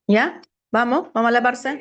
¿Ya? Vamos a la Barça.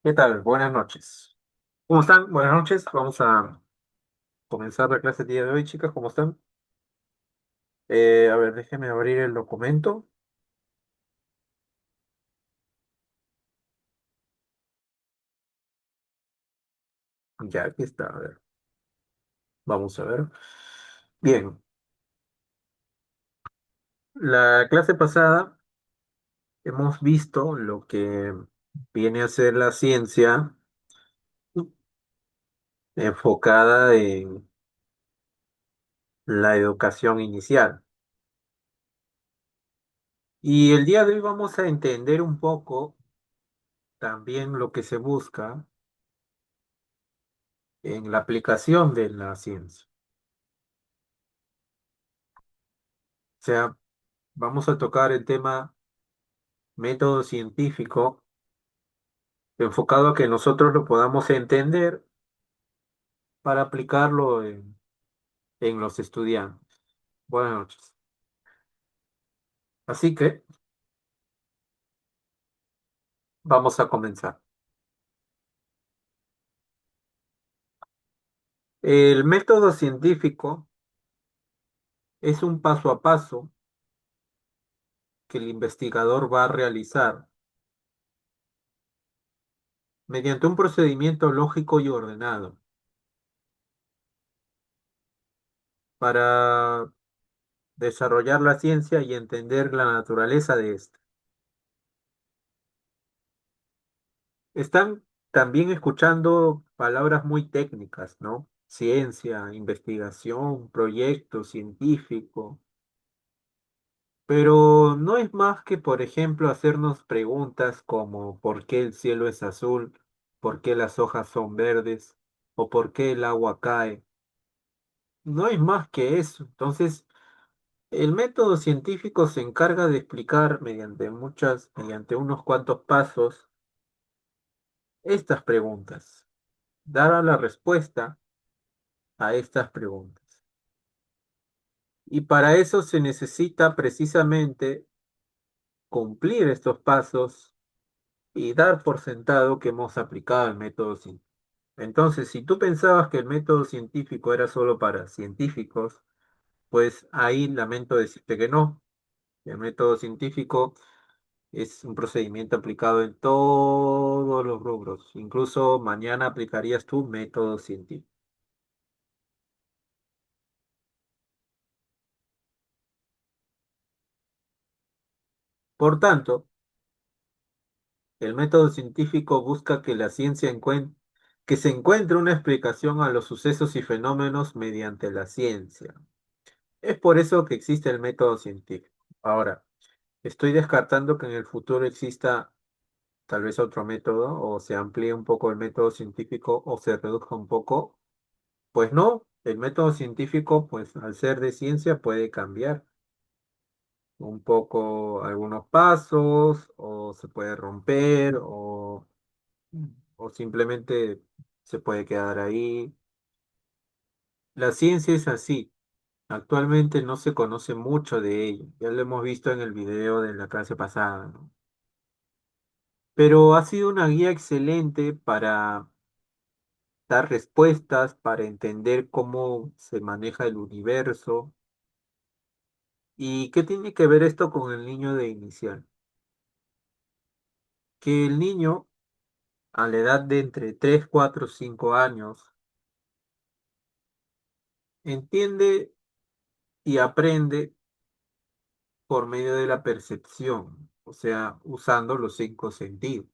¿Qué tal? Buenas noches. ¿Cómo están? Buenas noches. Vamos a comenzar la clase el día de hoy, chicas. ¿Cómo están? A ver, déjenme abrir el documento. Ya, aquí está. A ver, vamos a ver. Bien, la clase pasada hemos visto lo que viene a ser la ciencia enfocada en la educación inicial. Y el día de hoy vamos a entender un poco también lo que se busca en la aplicación de la ciencia. O sea, vamos a tocar el tema método científico enfocado a que nosotros lo podamos entender para aplicarlo en los estudiantes. Buenas noches. Así que vamos a comenzar. El método científico es un paso a paso que el investigador va a realizar mediante un procedimiento lógico y ordenado para desarrollar la ciencia y entender la naturaleza de ésta. Están también escuchando palabras muy técnicas, ¿no? Ciencia, investigación, proyecto científico, pero no es más que, por ejemplo, hacernos preguntas como ¿por qué el cielo es azul? ¿Por qué las hojas son verdes? ¿O por qué el agua cae? No es más que eso. Entonces, el método científico se encarga de explicar mediante unos cuantos pasos, estas preguntas, dar la respuesta a estas preguntas. Y para eso se necesita precisamente cumplir estos pasos y dar por sentado que hemos aplicado el método científico. Entonces, si tú pensabas que el método científico era solo para científicos, pues ahí lamento decirte que no. El método científico es un procedimiento aplicado en todos los rubros. Incluso mañana aplicarías tu método científico. Por tanto, el método científico busca que que se encuentre una explicación a los sucesos y fenómenos mediante la ciencia. Es por eso que existe el método científico. Ahora, estoy descartando que en el futuro exista tal vez otro método o se amplíe un poco el método científico o se reduzca un poco. Pues no, el método científico, pues al ser de ciencia puede cambiar un poco algunos pasos o se puede romper o simplemente se puede quedar ahí. La ciencia es así. Actualmente no se conoce mucho de ello. Ya lo hemos visto en el video de la clase pasada, ¿no? Pero ha sido una guía excelente para dar respuestas, para entender cómo se maneja el universo. ¿Y qué tiene que ver esto con el niño de inicial? Que el niño, a la edad de entre 3, 4, 5 años, entiende y aprende por medio de la percepción, o sea, usando los cinco sentidos.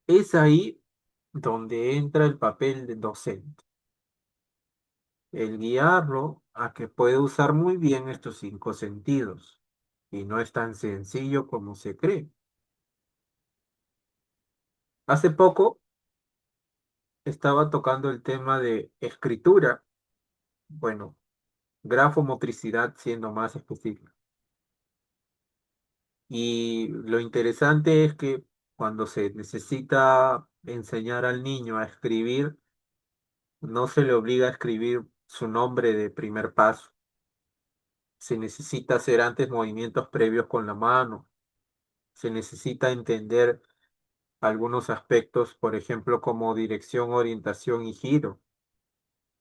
Es ahí donde entra el papel del docente, el guiarlo a que pueda usar muy bien estos cinco sentidos. Y no es tan sencillo como se cree. Hace poco estaba tocando el tema de escritura, bueno, grafomotricidad siendo más específico. Y lo interesante es que cuando se necesita enseñar al niño a escribir, no se le obliga a escribir su nombre de primer paso. Se necesita hacer antes movimientos previos con la mano. Se necesita entender algunos aspectos, por ejemplo, como dirección, orientación y giro,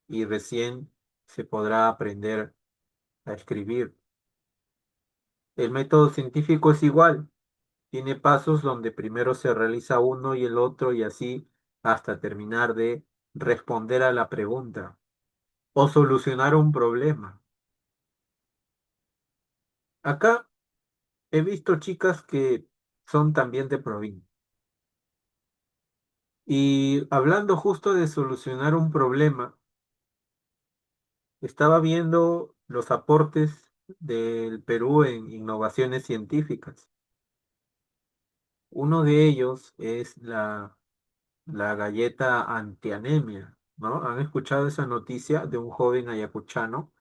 y recién se podrá aprender a escribir. El método científico es igual, tiene pasos donde primero se realiza uno y el otro y así hasta terminar de responder a la pregunta o solucionar un problema. Acá he visto chicas que son también de provincia. Y hablando justo de solucionar un problema, estaba viendo los aportes del Perú en innovaciones científicas. Uno de ellos es la galleta antianemia, ¿no? ¿Han escuchado esa noticia de un joven ayacuchano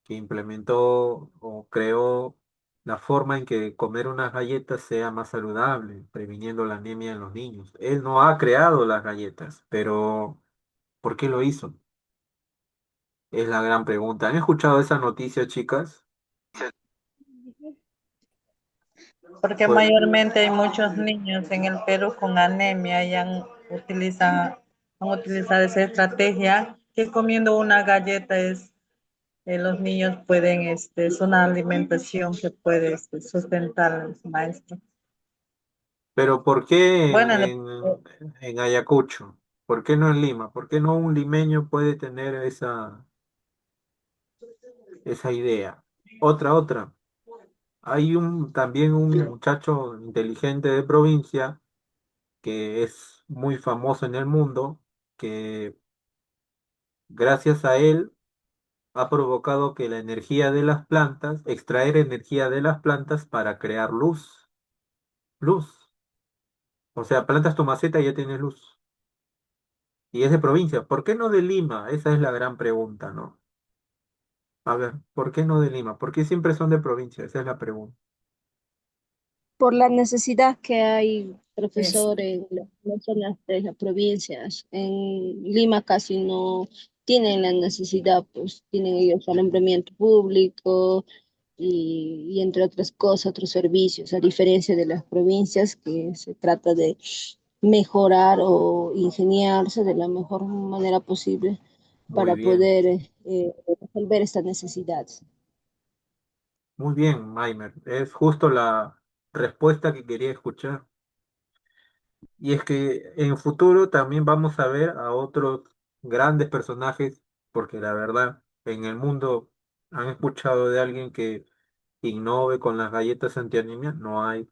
que implementó o creó la forma en que comer unas galletas sea más saludable, previniendo la anemia en los niños? Él no ha creado las galletas, pero ¿por qué lo hizo? Es la gran pregunta. ¿Han escuchado esa noticia, chicas? Porque Pues, mayormente hay muchos niños en el Perú con anemia y han utilizado esa estrategia que comiendo una galleta los niños pueden, es una alimentación que puede sustentar maestro. pero ¿por qué Bueno, en Ayacucho? ¿Por qué no en Lima? ¿Por qué no un limeño puede tener esa idea? Otra. Hay también un muchacho inteligente de provincia que es muy famoso en el mundo, que gracias a él ha provocado que la energía de las plantas, extraer energía de las plantas para crear luz. Luz. O sea, plantas tu maceta y ya tienes luz. Y es de provincia. ¿Por qué no de Lima? Esa es la gran pregunta, ¿no? A ver, ¿por qué no de Lima? ¿Por qué siempre son de provincia? Esa es la pregunta. por la necesidad que hay, es- profesor, en las zonas de las provincias. En Lima casi no tienen la necesidad, pues tienen ellos alumbramiento público y entre otras cosas, otros servicios, a diferencia de las provincias que se trata de mejorar o ingeniarse de la mejor manera posible Muy para bien, poder resolver esta necesidad. muy bien, Maimer. Es justo la respuesta que quería escuchar. Y es que en futuro también vamos a ver a otros grandes personajes, porque la verdad, en el mundo han escuchado de alguien que innove con las galletas antianemia, no hay.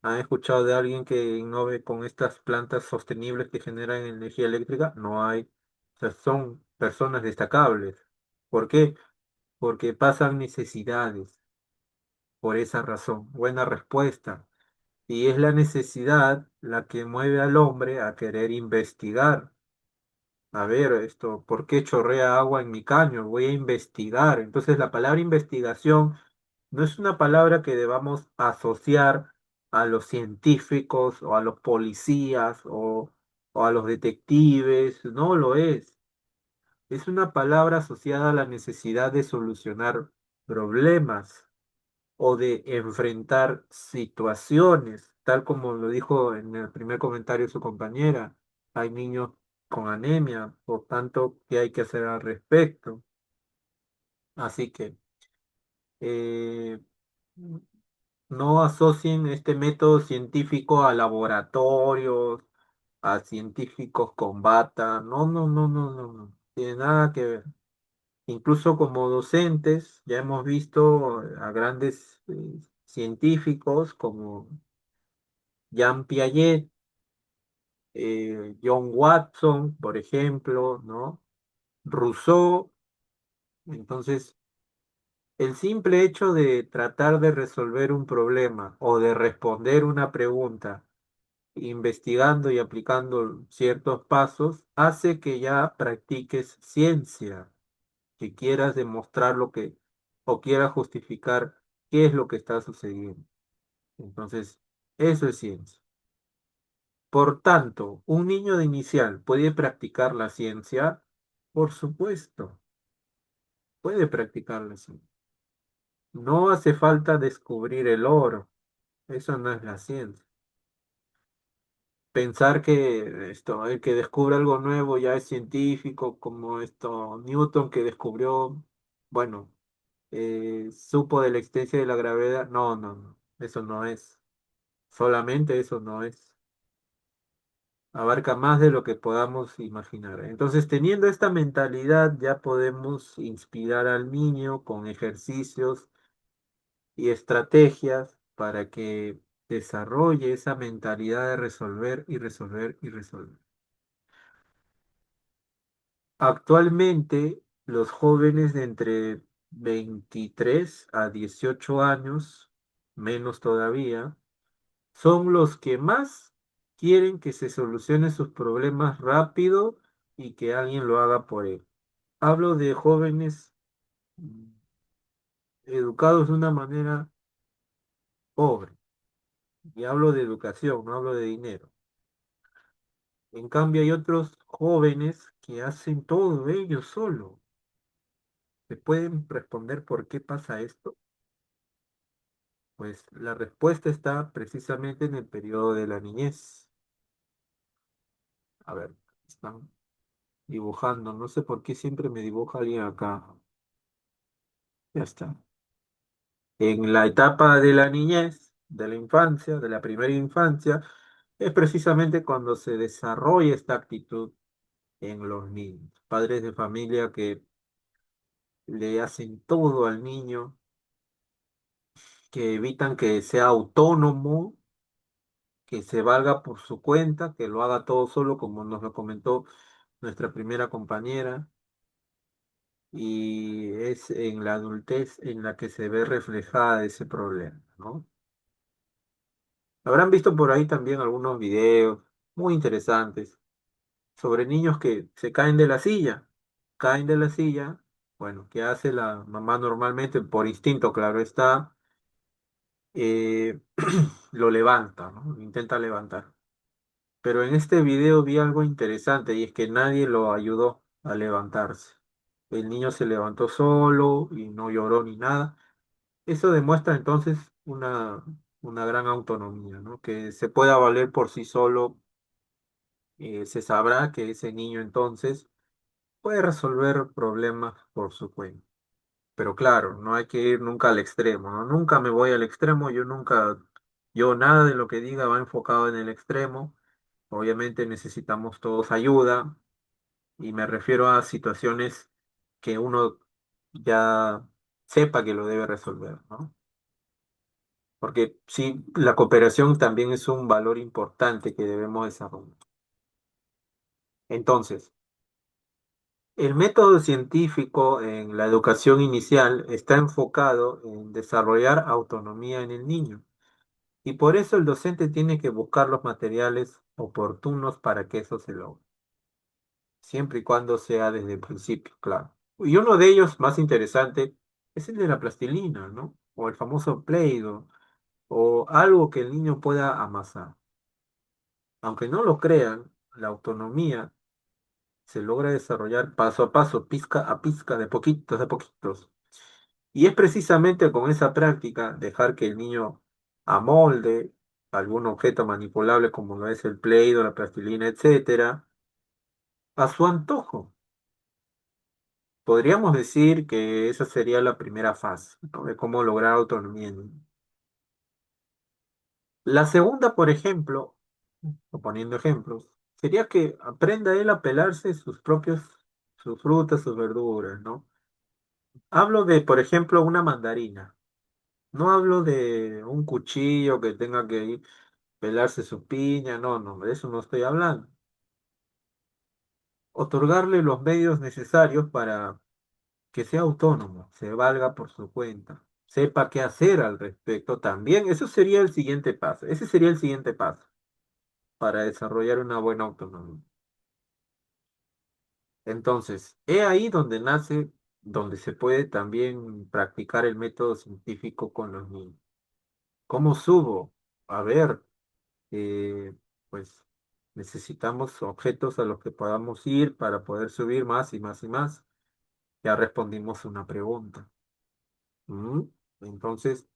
¿Han escuchado de alguien que innove con estas plantas sostenibles que generan energía eléctrica? No hay. O sea, son personas destacables. ¿Por qué? Porque pasan necesidades, por esa razón. Buena respuesta. Y es la necesidad la que mueve al hombre a querer investigar. A ver, esto, ¿por qué chorrea agua en mi caño? Voy a investigar. Entonces, la palabra investigación no es una palabra que debamos asociar a los científicos o a los policías o a los detectives. No lo es. Es una palabra asociada a la necesidad de solucionar problemas o de enfrentar situaciones, tal como lo dijo en el primer comentario su compañera. Hay niños con anemia, por tanto, ¿qué hay que hacer al respecto? Así que eh, no asocien este método científico a laboratorios, a científicos con bata. No, no, no, no, no, no. Tiene nada que ver. Incluso como docentes, ya hemos visto a grandes científicos como Jean Piaget, John Watson, por ejemplo, ¿no? Rousseau. Entonces, el simple hecho de tratar de resolver un problema o de responder una pregunta, investigando y aplicando ciertos pasos, hace que ya practiques ciencia, que quieras demostrar lo que o quieras justificar qué es lo que está sucediendo. Entonces, eso es ciencia. Por tanto, ¿un niño de inicial puede practicar la ciencia? Por supuesto, puede practicar la ciencia. No hace falta descubrir el oro. Eso no es la ciencia. pensar que el que descubre algo nuevo ya es científico, como Newton que descubrió, bueno, supo de la existencia de la gravedad. No, no, no, eso no es. Solamente eso no es. Abarca más de lo que podamos imaginar. Entonces, teniendo esta mentalidad, ya podemos inspirar al niño con ejercicios y estrategias para que desarrolle esa mentalidad de resolver y resolver y resolver. Actualmente, los jóvenes de entre 23 a 18 años, menos todavía, son los que más quieren que se solucionen sus problemas rápido y que alguien lo haga por él. Hablo de jóvenes educados de una manera pobre y hablo de educación, no hablo de dinero. En cambio, hay otros jóvenes que hacen todo ellos solo. ¿Se pueden responder por qué pasa esto? Pues la respuesta está precisamente en el periodo de la niñez. A ver, están dibujando. No sé por qué siempre me dibuja alguien acá. Ya está. En la etapa de la niñez, de la infancia, de la primera infancia, es precisamente cuando se desarrolla esta actitud en los niños. Padres de familia que le hacen todo al niño, que evitan que sea autónomo, que se valga por su cuenta, que lo haga todo solo, como nos lo comentó nuestra primera compañera, y es en la adultez en la que se ve reflejada ese problema, ¿no? Habrán visto por ahí también algunos videos muy interesantes sobre niños que se caen de la silla, bueno, ¿qué hace la mamá normalmente? Por instinto, claro está, eh, lo levanta, ¿no? Lo intenta levantar. Pero en este video vi algo interesante y es que nadie lo ayudó a levantarse. El niño se levantó solo y no lloró ni nada. Eso demuestra entonces una gran autonomía, ¿no? Que se pueda valer por sí solo. Se sabrá que ese niño entonces puede resolver problemas por su cuenta. Pero claro, no hay que ir nunca al extremo, ¿no? Nunca me voy al extremo, yo nada de lo que diga va enfocado en el extremo. Obviamente necesitamos todos ayuda y me refiero a situaciones que uno ya sepa que lo debe resolver, ¿no? Porque sí, la cooperación también es un valor importante que debemos desarrollar. Entonces, el método científico en la educación inicial está enfocado en desarrollar autonomía en el niño y por eso el docente tiene que buscar los materiales oportunos para que eso se logre, siempre y cuando sea desde el principio, claro. Y uno de ellos más interesante es el de la plastilina, ¿no? O el famoso Play-Doh, o algo que el niño pueda amasar. Aunque no lo crean, la autonomía se logra desarrollar paso a paso, pizca a pizca, de poquitos a poquitos. Y es precisamente con esa práctica, dejar que el niño amolde algún objeto manipulable como lo es el Play-Doh, la plastilina, etcétera, a su antojo. Podríamos decir que esa sería la primera fase, ¿no? De cómo lograr autonomía en un niño. La segunda, por ejemplo, o poniendo ejemplos, sería que aprenda él a pelarse sus frutas, sus verduras, ¿no? Hablo de, por ejemplo, una mandarina. No hablo de un cuchillo que tenga que ir pelarse su piña, no, no, de eso no estoy hablando. Otorgarle los medios necesarios para que sea autónomo, se valga por su cuenta, sepa qué hacer al respecto también. Eso sería el siguiente paso. Ese sería el siguiente paso para desarrollar una buena autonomía. Entonces, he ahí donde nace, donde se puede también practicar el método científico con los niños. ¿Cómo subo? A ver, eh, pues necesitamos objetos a los que podamos ir para poder subir más y más y más. Ya respondimos una pregunta. ¿Mm? Entonces,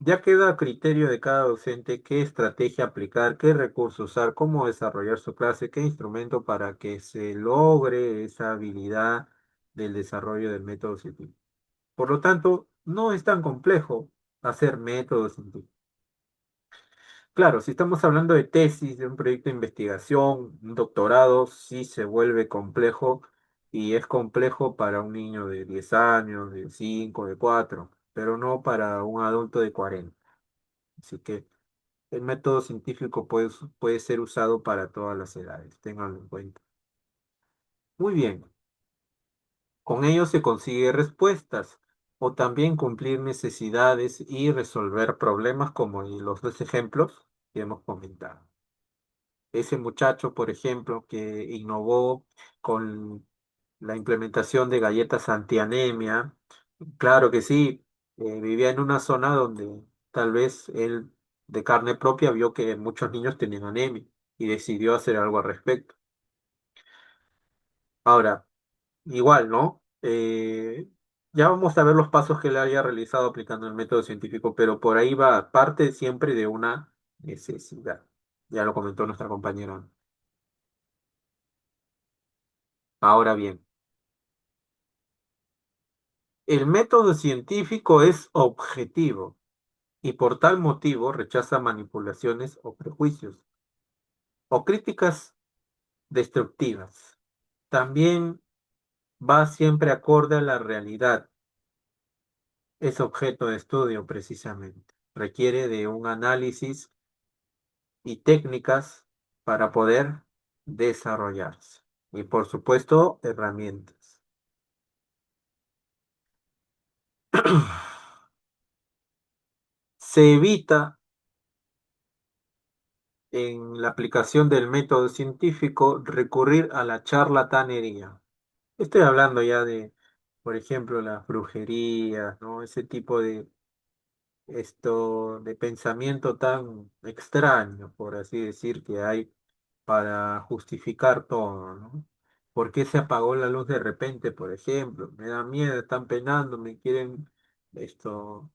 Ya queda a criterio de cada docente qué estrategia aplicar, qué recurso usar, cómo desarrollar su clase, qué instrumento para que se logre esa habilidad del desarrollo del método científico. Por lo tanto, no es tan complejo hacer métodos científicos. Claro, si estamos hablando de tesis, de un proyecto de investigación, un doctorado, sí se vuelve complejo y es complejo para un niño de 10 años, de 5, de 4, pero no para un adulto de 40. Así que el método científico puede ser usado para todas las edades, ténganlo en cuenta. Muy bien, con ello se consigue respuestas o también cumplir necesidades y resolver problemas como en los dos ejemplos que hemos comentado. Ese muchacho, por ejemplo, que innovó con la implementación de galletas antianemia, claro que sí, vivía en una zona donde tal vez él de carne propia vio que muchos niños tenían anemia y decidió hacer algo al respecto. Ahora, igual, ¿no? Ya vamos a ver los pasos que él haya realizado aplicando el método científico, pero por ahí va, parte siempre de una necesidad. Ya lo comentó nuestra compañera. Ahora bien. El método científico es objetivo y por tal motivo rechaza manipulaciones o prejuicios o críticas destructivas. También va siempre acorde a la realidad. Es objeto de estudio precisamente. Requiere de un análisis y técnicas para poder desarrollarse. Y por supuesto, herramientas. Se evita en la aplicación del método científico recurrir a la charlatanería. Estoy hablando ya de, por ejemplo, las brujerías, ¿no? Ese tipo de de pensamiento tan extraño, por así decir, que hay para justificar todo, ¿no? ¿Por qué se apagó la luz de repente, por ejemplo? Me da miedo, están penando, esto,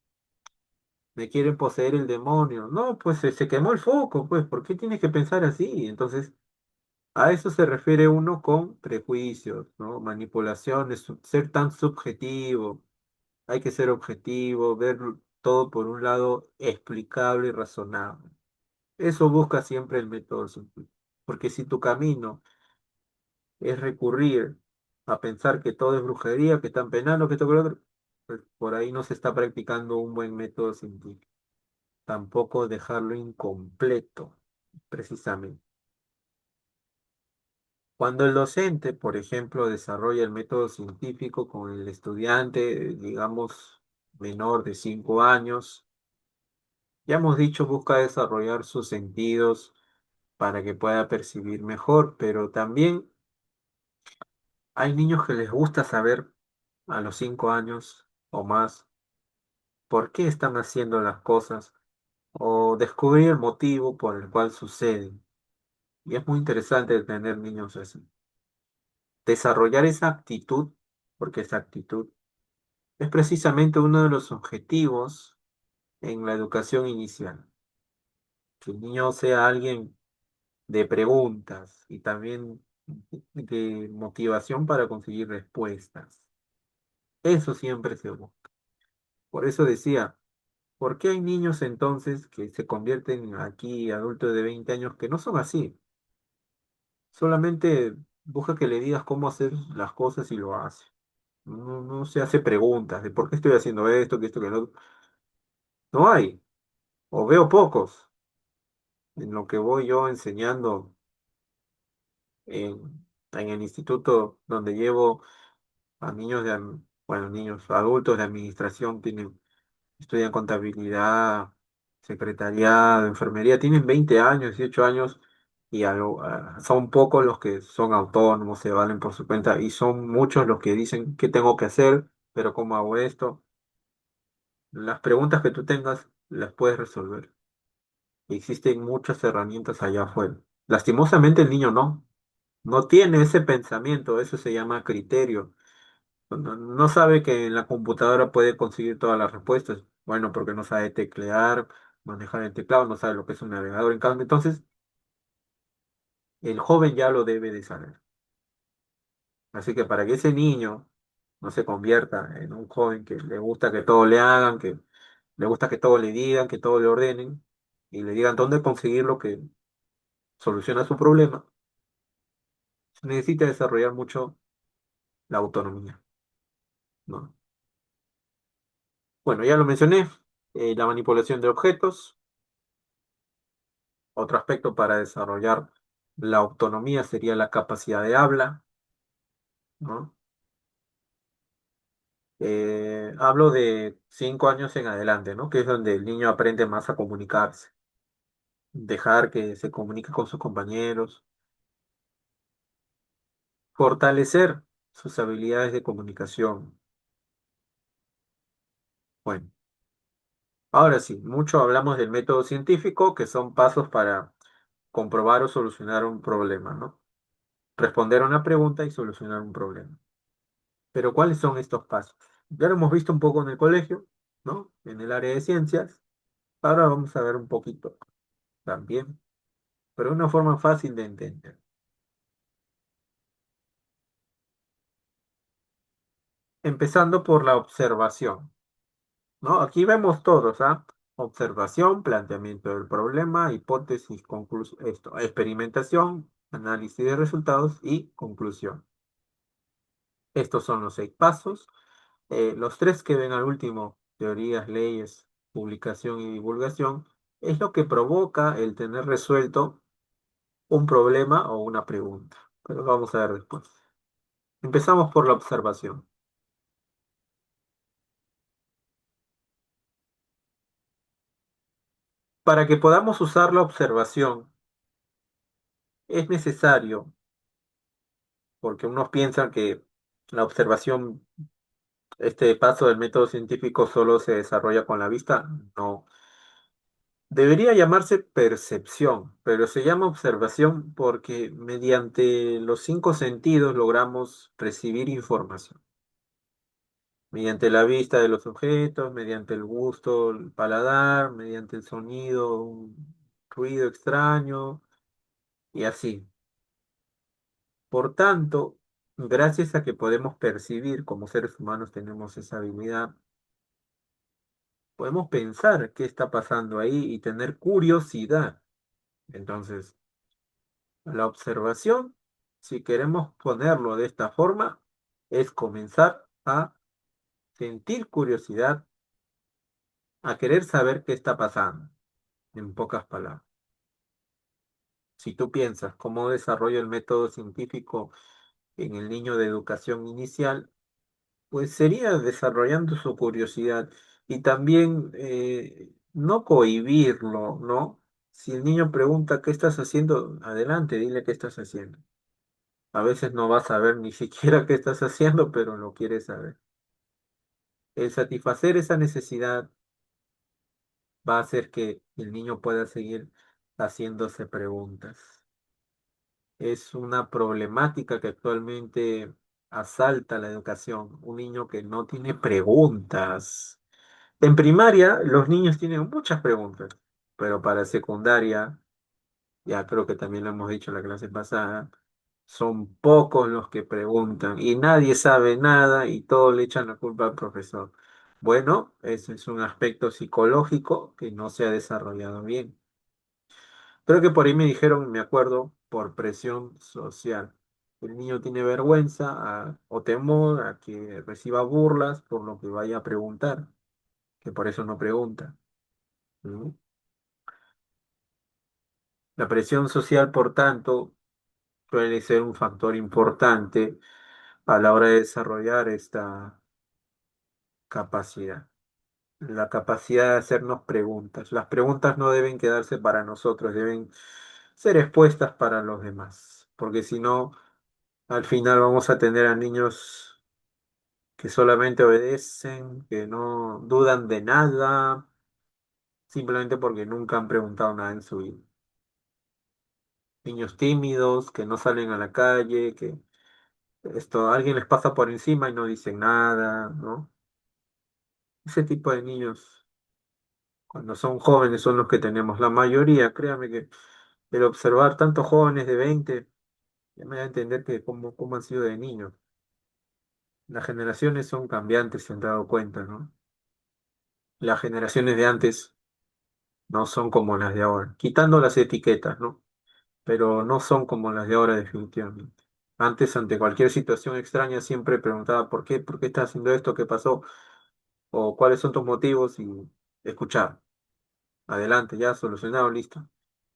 me quieren poseer el demonio. No, pues se quemó el foco, pues, ¿por qué tienes que pensar así? Entonces, a eso se refiere uno con prejuicios, ¿no? Manipulaciones, ser tan subjetivo. Hay que ser objetivo, ver todo por un lado explicable y razonable. Eso busca siempre el método científico. Porque si tu camino es recurrir a pensar que todo es brujería, que están penando, que todo lo otro, pues por ahí no se está practicando un buen método científico. Tampoco dejarlo incompleto, precisamente. Cuando el docente, por ejemplo, desarrolla el método científico con el estudiante, digamos, menor de 5 años, ya hemos dicho, busca desarrollar sus sentidos para que pueda percibir mejor, pero también hay niños que les gusta saber a los 5 años o más por qué están haciendo las cosas o descubrir el motivo por el cual suceden. Y es muy interesante tener niños así. Desarrollar esa actitud, porque esa actitud es precisamente uno de los objetivos en la educación inicial. Que el niño sea alguien de preguntas y también de motivación para conseguir respuestas. Eso siempre se busca. Por eso decía, ¿por qué hay niños entonces que se convierten aquí adultos de 20 años que no son así? Solamente busca que le digas cómo hacer las cosas y lo hace. No se hace preguntas de por qué estoy haciendo esto, que esto, que lo otro. No hay, o veo pocos. En lo que voy yo enseñando en el instituto donde llevo a niños bueno, niños, adultos de administración, estudian contabilidad, secretariado, enfermería, tienen 20 años, 18 años, y son pocos los que son autónomos, se valen por su cuenta, y son muchos los que dicen qué tengo que hacer, pero cómo hago esto. Las preguntas que tú tengas las puedes resolver. Existen muchas herramientas allá afuera. Lastimosamente el niño no tiene ese pensamiento, eso se llama criterio. No sabe que en la computadora puede conseguir todas las respuestas. Bueno, porque no sabe teclear, manejar el teclado, no sabe lo que es un navegador. En cambio, entonces, el joven ya lo debe de saber. Así que para que ese niño no se convierta en un joven que le gusta que todo le hagan, que le gusta que todo le digan, que todo le ordenen, y le digan dónde conseguir lo que soluciona su problema, se necesita desarrollar mucho la autonomía, ¿no? Bueno, ya lo mencioné, la manipulación de objetos. Otro aspecto para desarrollar la autonomía sería la capacidad de habla, ¿no? Hablo de 5 años en adelante, ¿no? Que es donde el niño aprende más a comunicarse, dejar que se comunique con sus compañeros, fortalecer sus habilidades de comunicación. Bueno, ahora sí, mucho hablamos del método científico, que son pasos para comprobar o solucionar un problema, ¿no? Responder a una pregunta y solucionar un problema. Pero ¿cuáles son estos pasos? Ya lo hemos visto un poco en el colegio, ¿no? En el área de ciencias. Ahora vamos a ver un poquito también, pero de una forma fácil de entender. Empezando por la observación, ¿no? Aquí vemos todos, ¿ah? Observación, planteamiento del problema, hipótesis, esto, experimentación, análisis de resultados y conclusión. Estos son los 6 pasos. Los tres que ven al último, teorías, leyes, publicación y divulgación, es lo que provoca el tener resuelto un problema o una pregunta. Pero vamos a ver después. Empezamos por la observación. Para que podamos usar la observación, es necesario, porque unos piensan que la observación, este paso del método científico solo se desarrolla con la vista. No. Debería llamarse percepción, pero se llama observación porque mediante los 5 sentidos logramos recibir información. Mediante la vista de los objetos, mediante el gusto, el paladar, mediante el sonido, un ruido extraño y así. Por tanto, gracias a que podemos percibir, como seres humanos tenemos esa habilidad, podemos pensar qué está pasando ahí y tener curiosidad. Entonces, la observación, si queremos ponerlo de esta forma, es comenzar a sentir curiosidad, a querer saber qué está pasando, en pocas palabras. Si tú piensas cómo desarrolla el método científico en el niño de educación inicial, pues sería desarrollando su curiosidad y también no cohibirlo, ¿no? Si el niño pregunta qué estás haciendo, adelante, dile qué estás haciendo. A veces no vas a saber ni siquiera qué estás haciendo, pero lo quieres saber. El satisfacer esa necesidad va a hacer que el niño pueda seguir haciéndose preguntas. Es una problemática que actualmente asalta la educación. Un niño que no tiene preguntas. En primaria, los niños tienen muchas preguntas, pero para secundaria, ya creo que también lo hemos dicho en la clase pasada, son pocos los que preguntan y nadie sabe nada y todos le echan la culpa al profesor. Bueno, ese es un aspecto psicológico que no se ha desarrollado bien. Creo que por ahí me dijeron, me acuerdo, por presión social. El niño tiene vergüenza o temor a que reciba burlas por lo que vaya a preguntar, que por eso no pregunta. ¿No? La presión social, por tanto, suele ser un factor importante a la hora de desarrollar esta capacidad. La capacidad de hacernos preguntas. Las preguntas no deben quedarse para nosotros, deben ser expuestas para los demás, porque si no, al final vamos a tener a niños que solamente obedecen, que no dudan de nada, simplemente porque nunca han preguntado nada en su vida. Niños tímidos, que no salen a la calle, que esto, alguien les pasa por encima y no dicen nada, ¿no? Ese tipo de niños. Cuando son jóvenes son los que tenemos la mayoría, créame que el observar tantos jóvenes de 20 ya me da a entender que cómo han sido de niños. Las generaciones son cambiantes, se han dado cuenta, ¿no? Las generaciones de antes no son como las de ahora, quitando las etiquetas, ¿no? Pero no son como las de ahora definitivamente. Antes, ante cualquier situación extraña, siempre preguntaba por qué estás haciendo esto, qué pasó, o cuáles son tus motivos y escuchar. Adelante, ya solucionado, listo.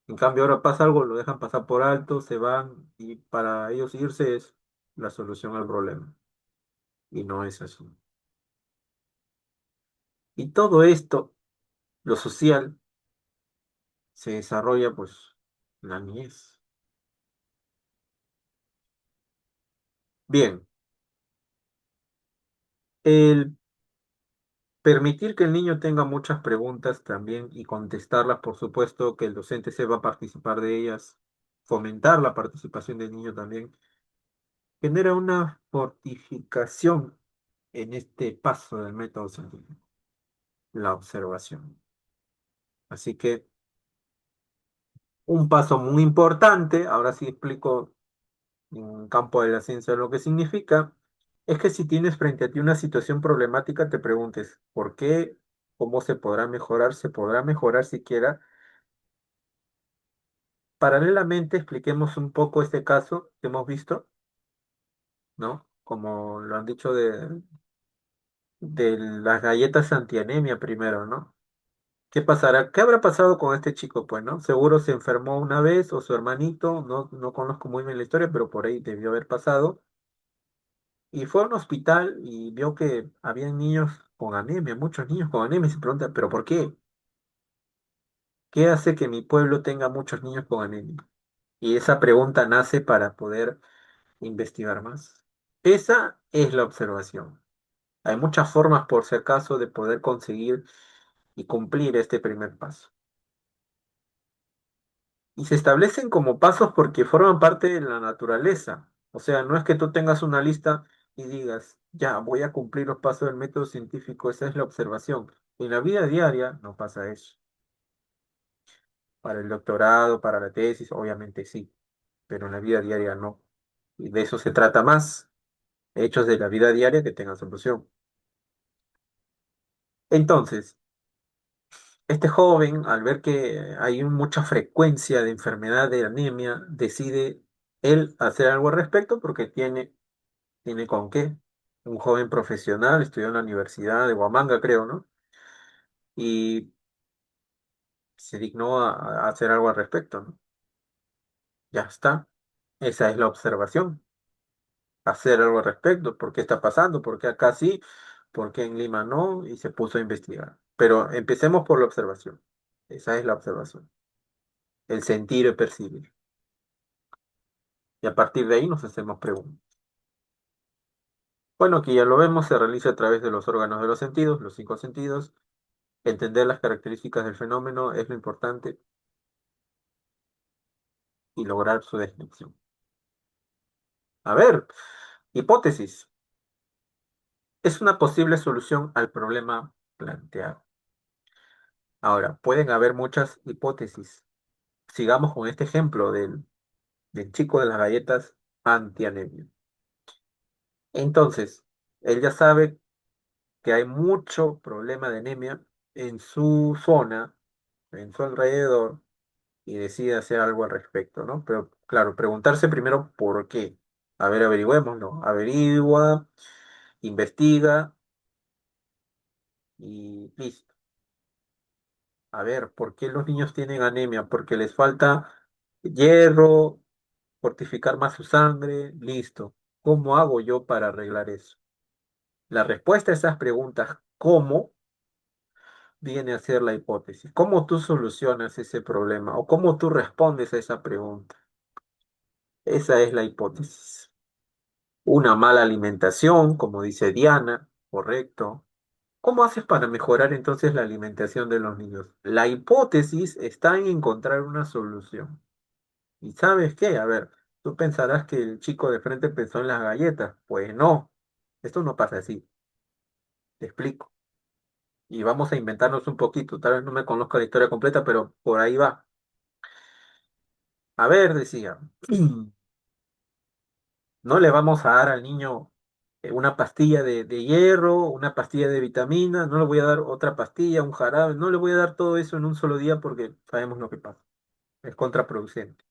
En cambio, ahora pasa algo, lo dejan pasar por alto, se van y para ellos irse es la solución al problema. Y no es así. Y todo esto, lo social, se desarrolla pues en la niñez. Bien, el permitir que el niño tenga muchas preguntas también y contestarlas, por supuesto, que el docente sepa participar de ellas, fomentar la participación del niño también, genera una fortificación en este paso del método científico, la observación. Así que un paso muy importante, ahora sí explico en el campo de la ciencia lo que significa, es que si tienes frente a ti una situación problemática, te preguntes, ¿por qué? ¿Cómo se podrá mejorar? ¿Se podrá mejorar siquiera? Paralelamente, expliquemos un poco este caso que hemos visto, ¿no? Como lo han dicho de las galletas antianemia primero, ¿no? ¿Qué pasará? ¿Qué habrá pasado con este chico? Pues, ¿no? Seguro se enfermó una vez o su hermanito, no conozco muy bien la historia, pero por ahí debió haber pasado. Y fue a un hospital y vio que había niños con anemia, muchos niños con anemia, y se pregunta, ¿pero por qué? ¿Qué hace que mi pueblo tenga muchos niños con anemia? Y esa pregunta nace para poder investigar más. Esa es la observación. Hay muchas formas, por si acaso, de poder conseguir y cumplir este primer paso. Y se establecen como pasos porque forman parte de la naturaleza. O sea, no es que tú tengas una lista y digas, ya, voy a cumplir los pasos del método científico, esa es la observación. En la vida diaria no pasa eso. Para el doctorado, para la tesis, obviamente sí, pero en la vida diaria no. Y de eso se trata más, hechos de la vida diaria que tengan solución. Entonces, este joven, al ver que hay mucha frecuencia de enfermedad de anemia, decide él hacer algo al respecto porque tiene con qué. Un joven profesional, estudió en la Universidad de Huamanga, creo, ¿no? Y se dignó a hacer algo al respecto, ¿no? Ya está. Esa es la observación. Hacer algo al respecto. ¿Por qué está pasando? ¿Por qué acá sí? ¿Por qué en Lima no? Y se puso a investigar. Pero empecemos por la observación. Esa es la observación. El sentir y percibir. Y a partir de ahí nos hacemos preguntas. Bueno, aquí ya lo vemos, se realiza a través de los órganos de los sentidos, los cinco sentidos. Entender las características del fenómeno es lo importante y lograr su descripción. A ver, hipótesis. Es una posible solución al problema planteado. Ahora, pueden haber muchas hipótesis. Sigamos con este ejemplo del chico de las galletas antianemia. Entonces, él ya sabe que hay mucho problema de anemia en su zona, en su alrededor, y decide hacer algo al respecto, ¿no? Pero claro, preguntarse primero por qué. A ver, averigüémoslo. Averigua, investiga y listo. A ver, ¿por qué los niños tienen anemia? Porque les falta hierro, fortificar más su sangre, listo. ¿Cómo hago yo para arreglar eso? La respuesta a esas preguntas, ¿cómo? Viene a ser la hipótesis. ¿Cómo tú solucionas ese problema? ¿O cómo tú respondes a esa pregunta? Esa es la hipótesis. Una mala alimentación, como dice Diana, correcto. ¿Cómo haces para mejorar entonces la alimentación de los niños? La hipótesis está en encontrar una solución. ¿Y sabes qué? A ver, tú pensarás que el chico de frente pensó en las galletas. Pues no, esto no pasa así. Te explico. Y vamos a inventarnos un poquito. Tal vez no me conozco la historia completa, pero por ahí va. A ver, decía, no le vamos a dar al niño una pastilla de hierro, una pastilla de vitamina, no le voy a dar otra pastilla, un jarabe, no le voy a dar todo eso en un solo día porque sabemos lo que pasa. Es contraproducente.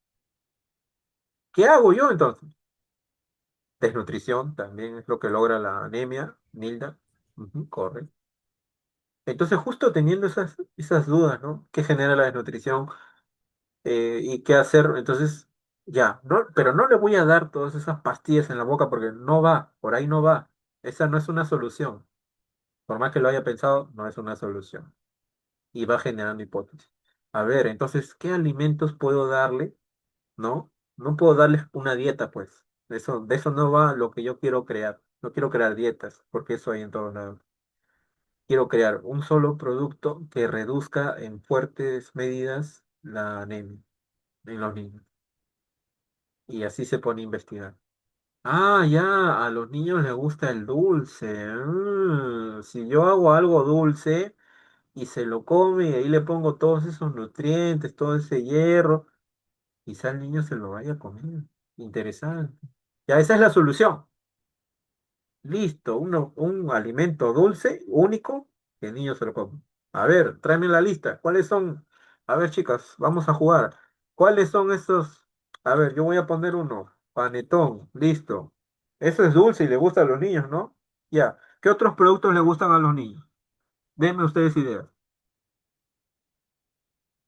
¿Qué hago yo entonces? Desnutrición también es lo que logra la anemia, Nilda. Ujú, correcto. Entonces, justo teniendo esas dudas, ¿no? ¿Qué genera la desnutrición? Y qué hacer? Entonces, ya, no, pero no le voy a dar todas esas pastillas en la boca porque no va, por ahí no va. Esa no es una solución. Por más que lo haya pensado, no es una solución. Y va generando hipótesis. A ver, entonces, ¿qué alimentos puedo darle? ¿No? No puedo darles una dieta, pues. De eso no va lo que yo quiero crear. No quiero crear dietas, porque eso hay en todos lados. Quiero crear un solo producto que reduzca en fuertes medidas la anemia en los niños. Y así se pone a investigar. Ah, ya, a los niños les gusta el dulce. Si yo hago algo dulce y se lo come y ahí le pongo todos esos nutrientes, todo ese hierro, quizá el niño se lo vaya a comer. Interesante. Ya, esa es la solución. Listo, un alimento dulce, único, que el niño se lo come. A ver, tráeme la lista. ¿Cuáles son? A ver, chicas, vamos a jugar. ¿Cuáles son esos? A ver, yo voy a poner uno. Panetón, listo. Eso es dulce y le gusta a los niños, ¿no? Ya. ¿Qué otros productos le gustan a los niños? Denme ustedes ideas.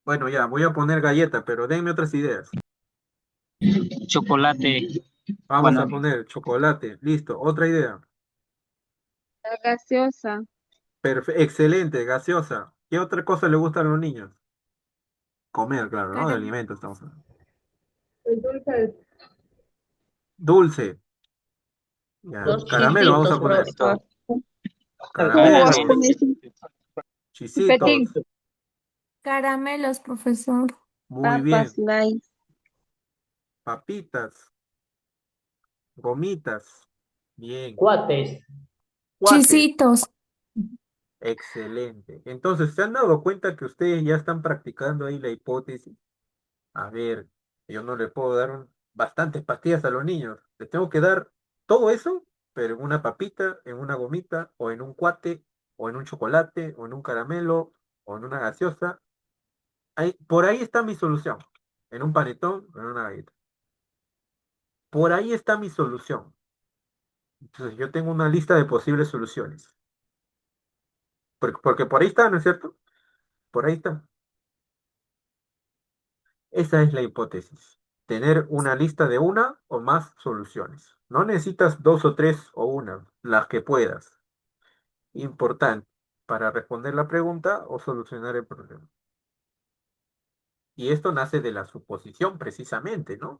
Bueno, ya, voy a poner galleta, pero denme otras ideas. Chocolate, Vamos bueno, a poner chocolate, listo. Otra idea. La gaseosa, Excelente, gaseosa. ¿Qué otra cosa le gusta a los niños? Comer, claro, ¿no? De caram- alimentos estamos hablando. El dulce Dulce, ya. Los Caramelo vamos chisitos, a poner. esto, profesor. Jugos Caramelo, con caramelos. ese chupetín, chisitos. Caramelos, profesor. Muy papas, bien. light. Papitas, gomitas. Bien. Cuates. Cuates. Chisitos. Excelente. Entonces, ¿se han dado cuenta que ustedes ya están practicando ahí la hipótesis? A ver, yo no le puedo dar bastantes pastillas a los niños. Les tengo que dar todo eso, pero en una papita, en una gomita, o en un cuate, o en un chocolate, o en un caramelo, o en una gaseosa. Por ahí está mi solución. En un panetón, o en una galleta. Por ahí está mi solución. Entonces, yo tengo una lista de posibles soluciones. Porque por ahí está, ¿no es cierto? Por ahí está. Esa es la hipótesis. Tener una lista de una o más soluciones. No necesitas dos o tres o una, las que puedas. Importante para responder la pregunta o solucionar el problema. Y esto nace de la suposición precisamente, ¿no?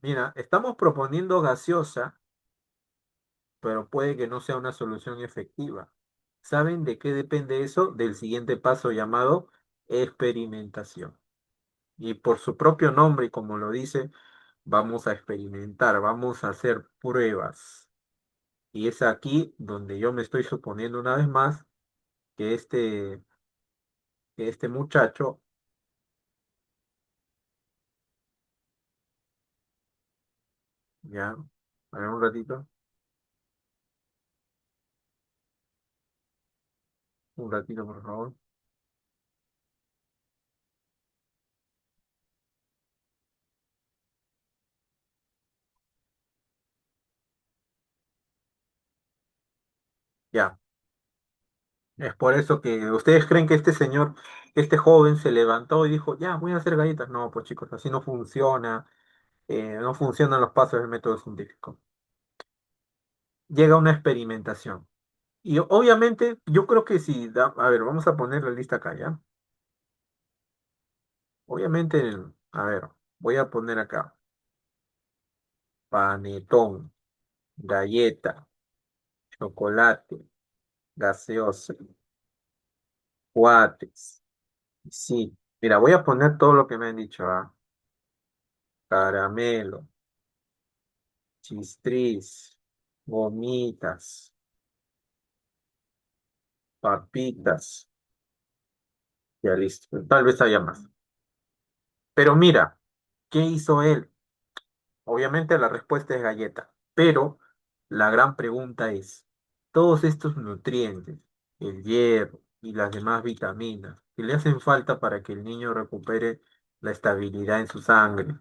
Mira, estamos proponiendo gaseosa, pero puede que no sea una solución efectiva. ¿Saben de qué depende eso? Del siguiente paso llamado experimentación. Y por su propio nombre, y como lo dice, vamos a experimentar, vamos a hacer pruebas. Y es aquí donde yo me estoy suponiendo una vez más que este muchacho, ya, a ver un ratito por favor, ya. Es por eso que ustedes creen que este señor, este joven se levantó y dijo, ya, voy a hacer galletas. No, pues chicos, así no funciona, no funcionan los pasos del método científico. Llega una experimentación. Y obviamente, yo creo que si, a ver, vamos a poner la lista acá, ¿ya? Obviamente, a ver, voy a poner acá, panetón, galleta, chocolate, gaseosa, cuates. Sí, mira, voy a poner todo lo que me han dicho, ¿ah? Caramelo, chistriz, gomitas, papitas. Ya listo. Tal vez haya más. Pero mira, ¿qué hizo él? Obviamente la respuesta es galleta, pero la gran pregunta es, todos estos nutrientes, el hierro y las demás vitaminas, que le hacen falta para que el niño recupere la estabilidad en su sangre,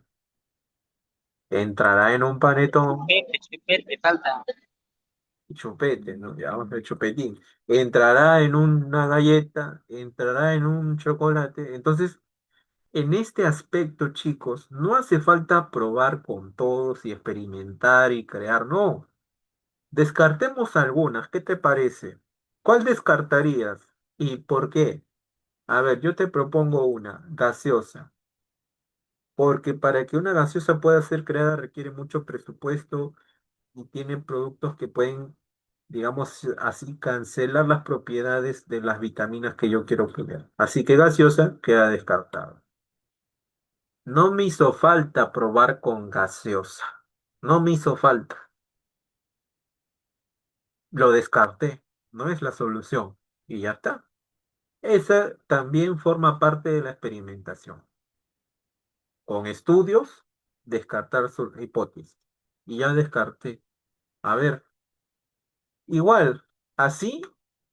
entrará en un panetón, Chupete, falta. chupete, ¿no? Llamamos el chupetín, entrará en una galleta, entrará en un chocolate. Entonces, en este aspecto, chicos, no hace falta probar con todos y experimentar y crear, no. Descartemos algunas, ¿qué te parece? ¿Cuál descartarías y por qué? A ver, yo te propongo una, gaseosa, porque para que una gaseosa pueda ser creada requiere mucho presupuesto y tiene productos que pueden, digamos así, cancelar las propiedades de las vitaminas que yo quiero obtener. Así que gaseosa queda descartada. No me hizo falta probar con gaseosa. No me hizo falta. Lo descarté. No es la solución. Y ya está. Esa también forma parte de la experimentación. Con estudios, descartar su hipótesis. Y ya descarté. A ver, igual, así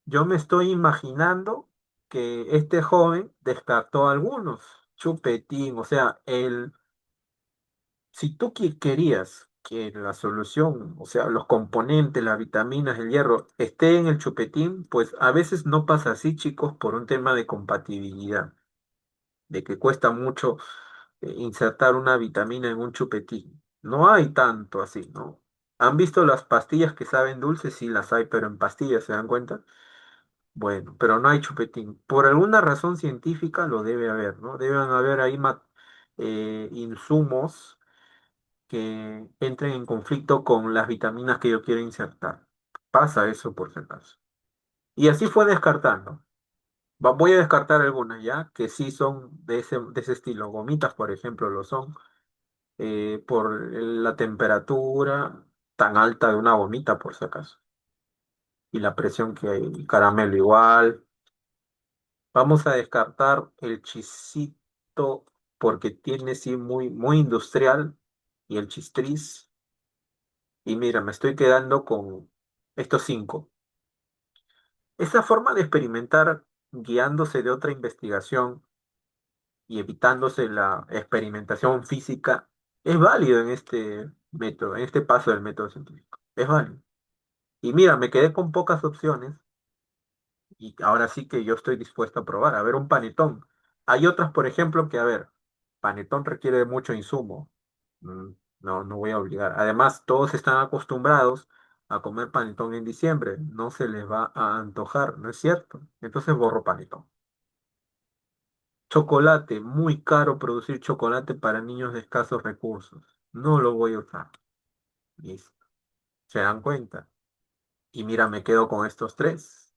yo me estoy imaginando que este joven descartó algunos. Chupetín, o sea, si tú querías que la solución, o sea, los componentes, las vitaminas, el hierro, esté en el chupetín, pues a veces no pasa así, chicos, por un tema de compatibilidad, de que cuesta mucho insertar una vitamina en un chupetín. No hay tanto así, ¿no? ¿Han visto las pastillas que saben dulces? Sí, las hay, pero en pastillas, ¿se dan cuenta? Bueno, pero no hay chupetín. Por alguna razón científica lo debe haber, ¿no? Deben haber ahí insumos que entren en conflicto con las vitaminas que yo quiero insertar. Pasa eso por si acaso. Y así fue descartando. Voy a descartar algunas ya, que sí son de ese estilo. Gomitas, por ejemplo, lo son. Por la temperatura tan alta de una gomita, por si acaso. Y la presión que hay. El caramelo igual. Vamos a descartar el chisito porque tiene sí muy, muy industrial. Y el chistris. Y mira, me estoy quedando con estos cinco. Esa forma de experimentar guiándose de otra investigación y evitándose la experimentación física es válido en este método, en este paso del método científico. Es válido. Y mira, me quedé con pocas opciones y ahora sí que yo estoy dispuesto a probar. A ver, un panetón. Hay otras, por ejemplo, que, a ver, panetón requiere de mucho insumo. Mm, No, no voy a obligar. Además, todos están acostumbrados a comer panetón en diciembre. No se les va a antojar, ¿no es cierto? Entonces borro panetón. Chocolate, muy caro producir chocolate para niños de escasos recursos. No lo voy a usar. Listo. ¿Se dan cuenta? Y mira, me quedo con estos tres.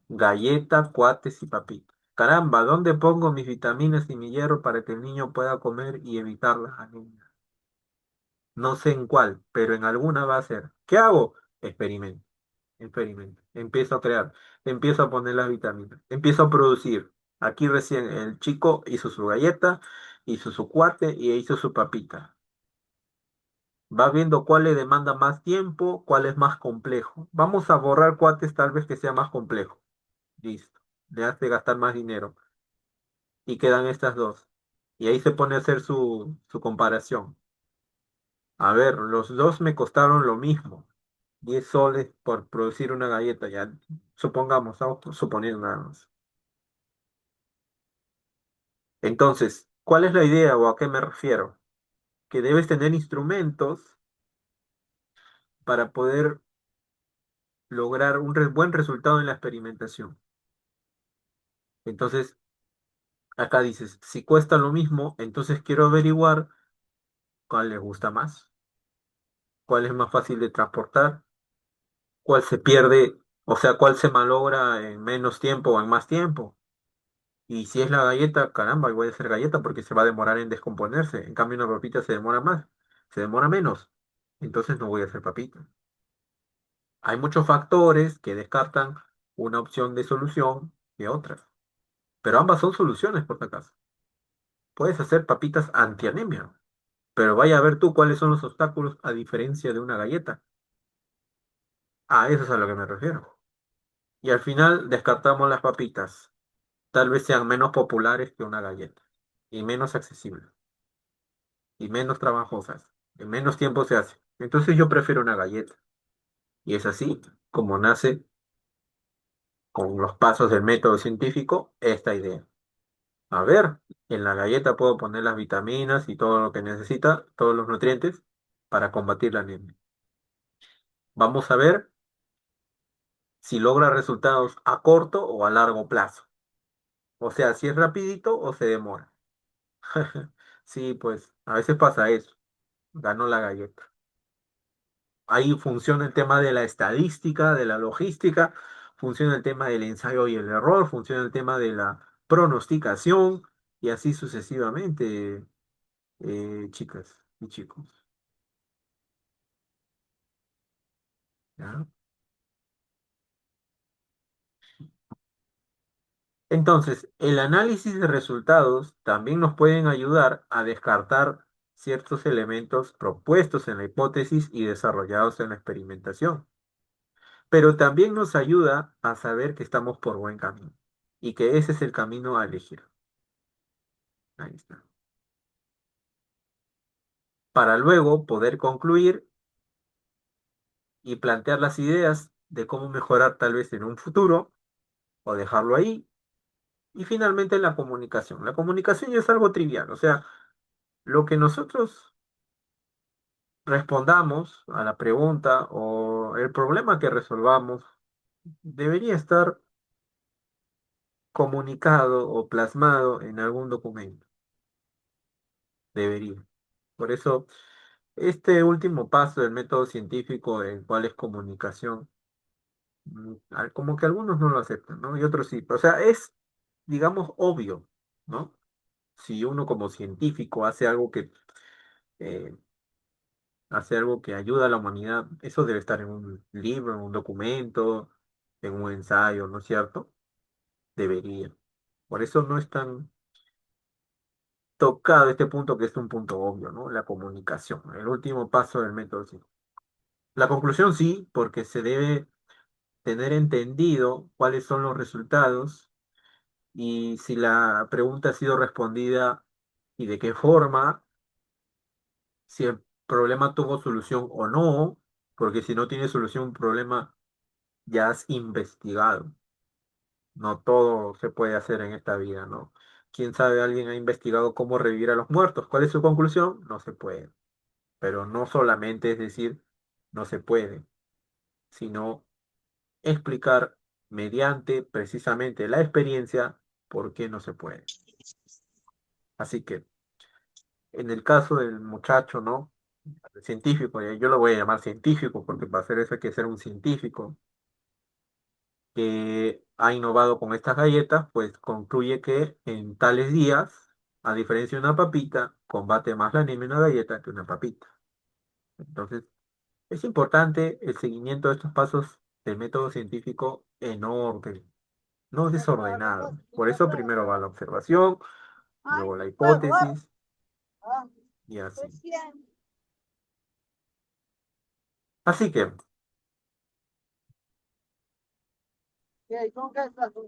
Galleta, cuates y papitas. Caramba, ¿dónde pongo mis vitaminas y mi hierro para que el niño pueda comer y evitar las anemias? No sé en cuál, pero en alguna va a ser. ¿Qué hago? Experimento, experimento. Empiezo a crear, empiezo a poner las vitaminas, empiezo a producir. Aquí recién el chico hizo su galleta, hizo su cuate y hizo su papita. Va viendo cuál le demanda más tiempo, cuál es más complejo. Vamos a borrar cuates tal vez que sea más complejo. Listo. Le hace gastar más dinero. Y quedan estas dos. Y ahí se pone a hacer su comparación. A ver, los dos me costaron lo mismo. 10 soles por producir una galleta, ya. Supongamos, estamos suponiendo nada más. Entonces, ¿cuál es la idea o a qué me refiero? Que debes tener instrumentos para poder lograr un buen resultado en la experimentación. Entonces, acá dices, si cuesta lo mismo, entonces quiero averiguar cuál les gusta más, cuál es más fácil de transportar, cuál se pierde, o sea, cuál se malogra en menos tiempo o en más tiempo. Y si es la galleta, caramba, voy a hacer galleta porque se va a demorar en descomponerse. En cambio, una papita se demora más, se demora menos. Entonces no voy a hacer papita. Hay muchos factores que descartan una opción de solución que otra. Pero ambas son soluciones, por si acaso. Puedes hacer papitas antianemia, pero vaya a ver tú cuáles son los obstáculos a diferencia de una galleta. A eso es a lo que me refiero. Y al final descartamos las papitas. Tal vez sean menos populares que una galleta, y menos accesibles, y menos trabajosas. En menos tiempo se hace. Entonces yo prefiero una galleta. Y es así como nace con los pasos del método científico esta idea. A ver, en la galleta puedo poner las vitaminas y todo lo que necesita, todos los nutrientes para combatir la anemia. Vamos a ver si logra resultados a corto o a largo plazo. O sea, si es rapidito o se demora. Sí, pues a veces pasa eso. Ganó la galleta. Ahí funciona el tema de la estadística, de la logística, funciona el tema del ensayo y el error, funciona el tema de la pronosticación y así sucesivamente, chicas y chicos. ¿Ya? Entonces, el análisis de resultados también nos pueden ayudar a descartar ciertos elementos propuestos en la hipótesis y desarrollados en la experimentación, pero también nos ayuda a saber que estamos por buen camino y que ese es el camino a elegir. Ahí está. Para luego poder concluir y plantear las ideas de cómo mejorar tal vez en un futuro o dejarlo ahí. Y finalmente la comunicación. La comunicación ya es algo trivial, o sea, lo que nosotros respondamos a la pregunta o el problema que resolvamos debería estar comunicado o plasmado en algún documento. Debería. Por eso, este último paso del método científico, el cual es comunicación, como que algunos no lo aceptan, ¿no? Y otros sí. O sea, es, digamos, obvio, ¿no? Si uno como científico eh, hace algo que ayuda a la humanidad, eso debe estar en un libro, en un documento, en un ensayo, ¿no es cierto? Debería. Por eso no es tan tocado este punto que es un punto obvio, ¿no? La comunicación, el último paso del método científico. La conclusión sí, porque se debe tener entendido cuáles son los resultados y si la pregunta ha sido respondida y de qué forma, si el problema tuvo solución o no, porque si no tiene solución un problema, ya has investigado. No todo se puede hacer en esta vida, ¿no? ¿Quién sabe? Alguien ha investigado cómo revivir a los muertos. ¿Cuál es su conclusión? No se puede. Pero no solamente es decir no se puede, sino explicar mediante precisamente la experiencia por qué no se puede. Así que en el caso del muchacho, ¿no? El científico, yo lo voy a llamar científico porque para hacer eso hay que ser un científico que ha innovado con estas galletas, pues concluye que en tales días, a diferencia de una papita, combate más la anemia una galleta que una papita. Entonces, es importante el seguimiento de estos pasos del método científico en orden, no desordenado. Por eso primero va la observación, luego la hipótesis y así. Así que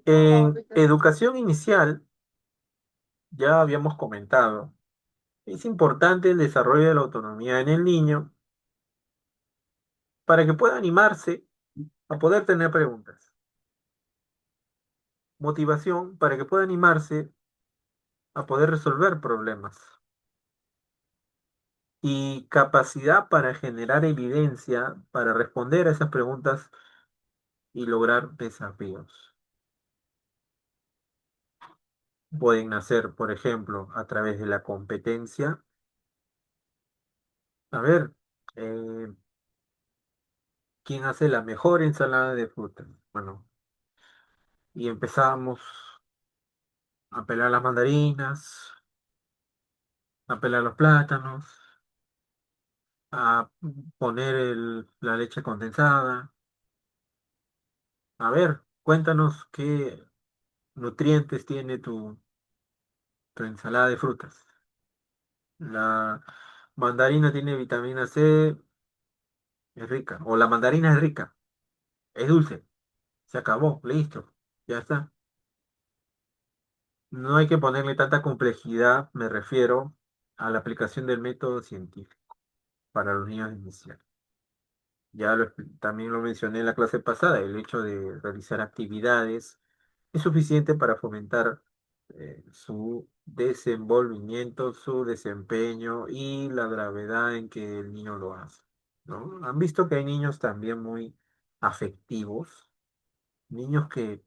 en educación inicial, ya habíamos comentado, es importante el desarrollo de la autonomía en el niño para que pueda animarse a poder tener preguntas. Motivación para que pueda animarse a poder resolver problemas. Y capacidad para generar evidencia para responder a esas preguntas y lograr desafíos. Pueden nacer, por ejemplo, a través de la competencia. A ver, eh, ¿quién hace la mejor ensalada de frutas? Bueno, y empezamos a pelar las mandarinas, a pelar los plátanos, a poner la leche condensada. A ver, Cuéntanos qué nutrientes tiene tu ensalada de frutas. La mandarina tiene vitamina C, es rica. O la mandarina es rica, es dulce. Se acabó, listo, ya está. No hay que ponerle tanta complejidad, me refiero a la aplicación del método científico para los niños iniciales. También lo mencioné en la clase pasada, el hecho de realizar actividades es suficiente para fomentar su desenvolvimiento, su desempeño y la gravedad en que el niño lo hace, ¿no? Han visto que hay niños también muy afectivos, niños que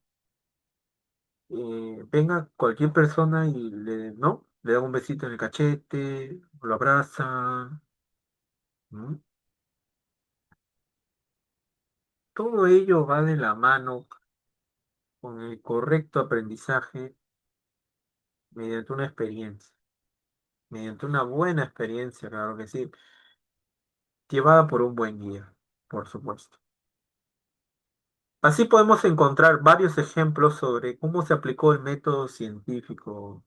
venga cualquier persona y ¿no? Le da un besito en el cachete, lo abraza, ¿no? Todo ello va de la mano con el correcto aprendizaje mediante una experiencia, mediante una buena experiencia, claro que sí, llevada por un buen guía, por supuesto. Así podemos encontrar varios ejemplos sobre cómo se aplicó el método científico,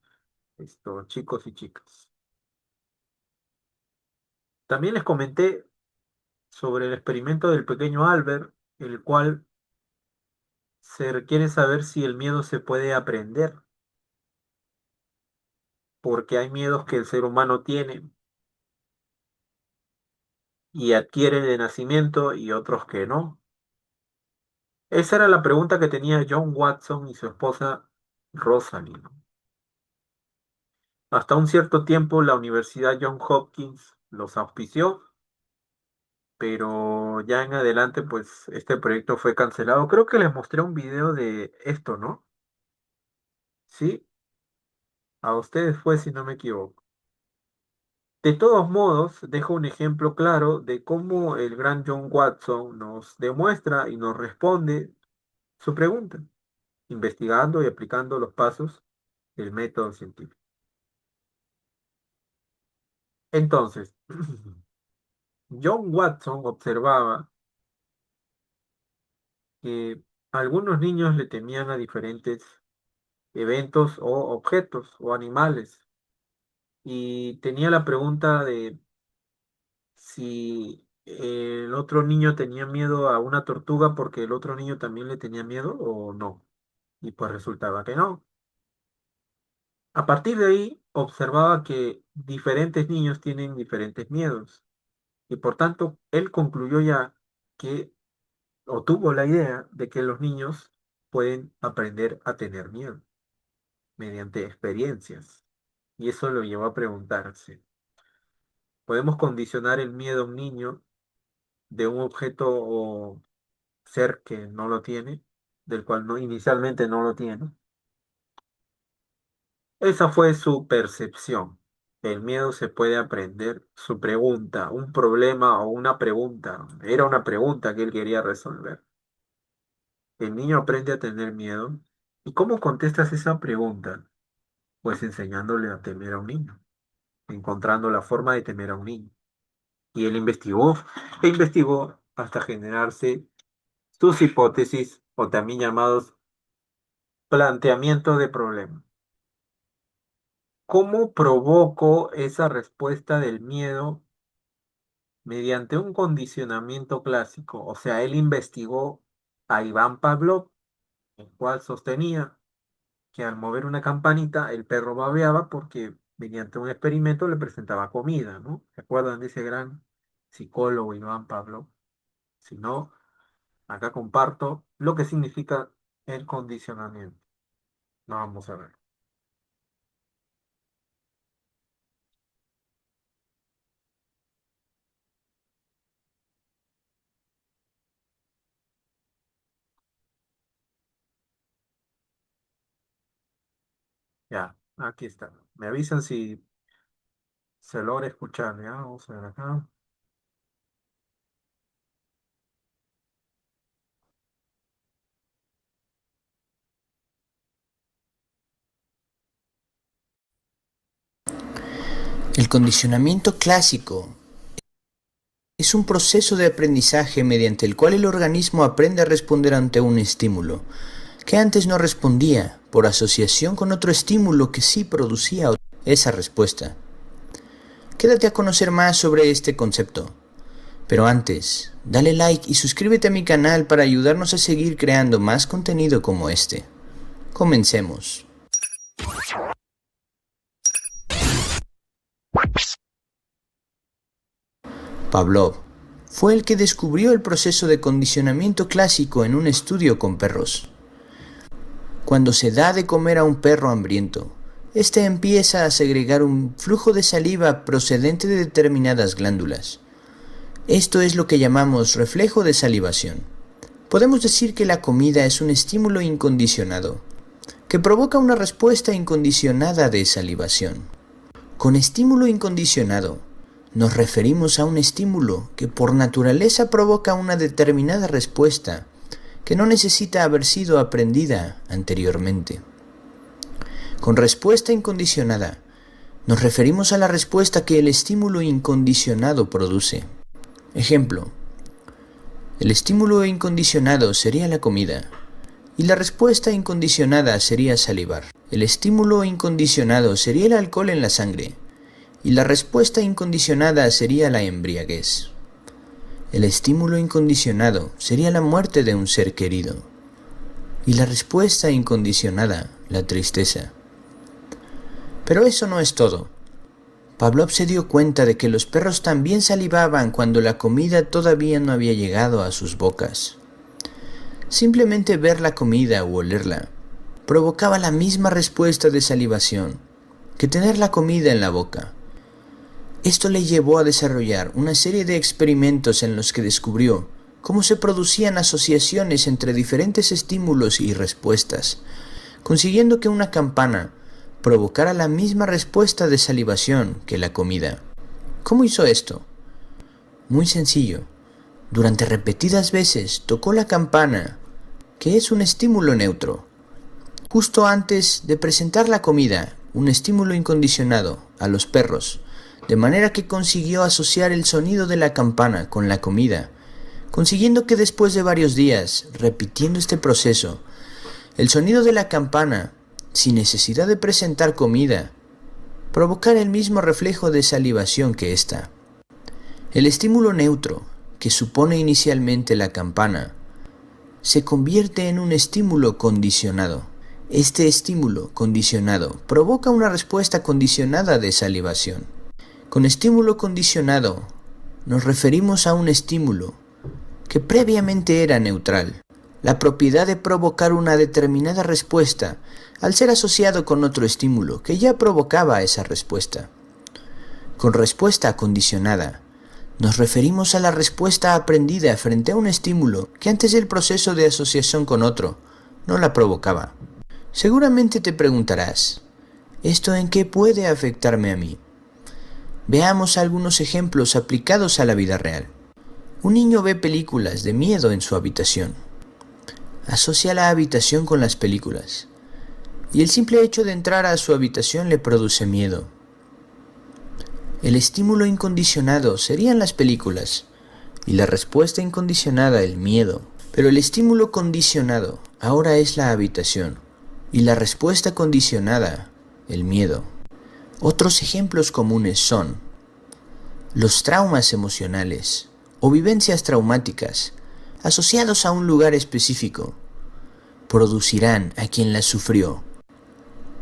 chicos y chicas. También les comenté sobre el experimento del pequeño Albert, el cual se requiere saber si el miedo se puede aprender, porque hay miedos que el ser humano tiene y adquiere de nacimiento y otros que no. Esa era la pregunta que tenía John Watson y su esposa Rosalind. Hasta un cierto tiempo la Universidad Johns Hopkins los auspició, pero ya en adelante pues este proyecto fue cancelado. Creo que les mostré un video de esto, ¿no? Sí, a ustedes fue si no me equivoco. De todos modos, dejo un ejemplo claro de cómo el gran John Watson nos demuestra y nos responde su pregunta, investigando y aplicando los pasos del método científico. Entonces, John Watson observaba que algunos niños le temían a diferentes eventos o objetos o animales y tenía la pregunta de si el otro niño tenía miedo a una tortuga porque el otro niño también le tenía miedo o no. Y pues resultaba que no. A partir de ahí observaba que diferentes niños tienen diferentes miedos y por tanto él concluyó ya que o tuvo la idea de que los niños pueden aprender a tener miedo mediante experiencias. Y eso lo llevó a preguntarse, ¿podemos condicionar el miedo a un niño de un objeto o ser que no lo tiene, del cual no, inicialmente no lo tiene? Esa fue su percepción. El miedo se puede aprender. Su pregunta, un problema o una pregunta, era una pregunta que él quería resolver. El niño aprende a tener miedo. ¿Y cómo contestas esa pregunta? Pues enseñándole a temer a un niño, encontrando la forma de temer a un niño. Y él investigó e investigó hasta generarse sus hipótesis o también llamados planteamiento de problema. ¿Cómo provoco esa respuesta del miedo mediante un condicionamiento clásico? O sea, él investigó a Iván Pavlov, el cual sostenía que al mover una campanita el perro babeaba porque mediante un experimento le presentaba comida, ¿no? ¿Se acuerdan de ese gran psicólogo Iván Pavlov? Si no, acá comparto lo que significa el condicionamiento. No, vamos a ver. Ya, aquí está. Me avisan si se logra escuchar, ¿ya? Vamos a ver acá. El condicionamiento clásico es un proceso de aprendizaje mediante el cual el organismo aprende a responder ante un estímulo, que antes no respondía por asociación con otro estímulo que sí producía esa respuesta. Quédate a conocer más sobre este concepto. Pero antes, dale like y suscríbete a mi canal para ayudarnos a seguir creando más contenido como este. Comencemos. Pavlov fue el que descubrió el proceso de condicionamiento clásico en un estudio con perros. Cuando se da de comer a un perro hambriento, éste empieza a segregar un flujo de saliva procedente de determinadas glándulas. Esto es lo que llamamos reflejo de salivación. Podemos decir que la comida es un estímulo incondicionado, que provoca una respuesta incondicionada de salivación. Con estímulo incondicionado, nos referimos a un estímulo que por naturaleza provoca una determinada respuesta que no necesita haber sido aprendida anteriormente. Con respuesta incondicionada, nos referimos a la respuesta que el estímulo incondicionado produce. Ejemplo, el estímulo incondicionado sería la comida y la respuesta incondicionada sería salivar. El estímulo incondicionado sería el alcohol en la sangre y la respuesta incondicionada sería la embriaguez. El estímulo incondicionado sería la muerte de un ser querido y la respuesta incondicionada, la tristeza. Pero eso no es todo. Pavlov se dio cuenta de que los perros también salivaban cuando la comida todavía no había llegado a sus bocas. Simplemente ver la comida o olerla provocaba la misma respuesta de salivación que tener la comida en la boca. Esto le llevó a desarrollar una serie de experimentos en los que descubrió cómo se producían asociaciones entre diferentes estímulos y respuestas, consiguiendo que una campana provocara la misma respuesta de salivación que la comida. ¿Cómo hizo esto? Muy sencillo. Durante repetidas veces tocó la campana, que es un estímulo neutro. Justo antes de presentar la comida, un estímulo incondicionado, a los perros, de manera que consiguió asociar el sonido de la campana con la comida, consiguiendo que después de varios días, repitiendo este proceso, el sonido de la campana, sin necesidad de presentar comida, provocara el mismo reflejo de salivación que ésta. El estímulo neutro, que supone inicialmente la campana, se convierte en un estímulo condicionado. Este estímulo condicionado provoca una respuesta condicionada de salivación. Con estímulo condicionado nos referimos a un estímulo que previamente era neutral. La propiedad de provocar una determinada respuesta al ser asociado con otro estímulo que ya provocaba esa respuesta. Con respuesta condicionada nos referimos a la respuesta aprendida frente a un estímulo que antes del proceso de asociación con otro no la provocaba. Seguramente te preguntarás, ¿esto en qué puede afectarme a mí? Veamos algunos ejemplos aplicados a la vida real. Un niño ve películas de miedo en su habitación. Asocia la habitación con las películas, y el simple hecho de entrar a su habitación le produce miedo. El estímulo incondicionado serían las películas, y la respuesta incondicionada el miedo. Pero el estímulo condicionado ahora es la habitación, y la respuesta condicionada el miedo. Otros ejemplos comunes son los traumas emocionales o vivencias traumáticas asociados a un lugar específico producirán a quien las sufrió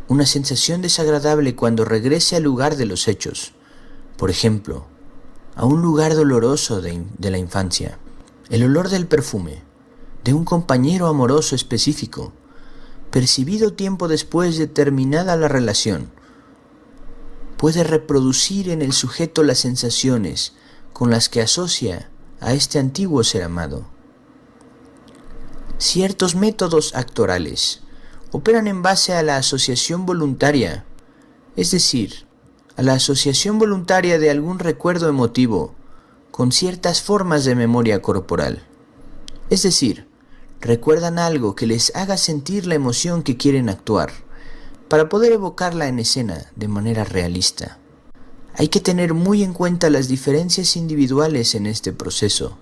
una sensación desagradable cuando regrese al lugar de los hechos, por ejemplo, a un lugar doloroso de la infancia. El olor del perfume de un compañero amoroso específico, percibido tiempo después de terminada la relación, puede reproducir en el sujeto las sensaciones con las que asocia a este antiguo ser amado. Ciertos métodos actorales operan en base a la asociación voluntaria, es decir, a la asociación voluntaria de algún recuerdo emotivo con ciertas formas de memoria corporal. Es decir, recuerdan algo que les haga sentir la emoción que quieren actuar, para poder evocarla en escena de manera realista. Hay que tener muy en cuenta las diferencias individuales en este proceso,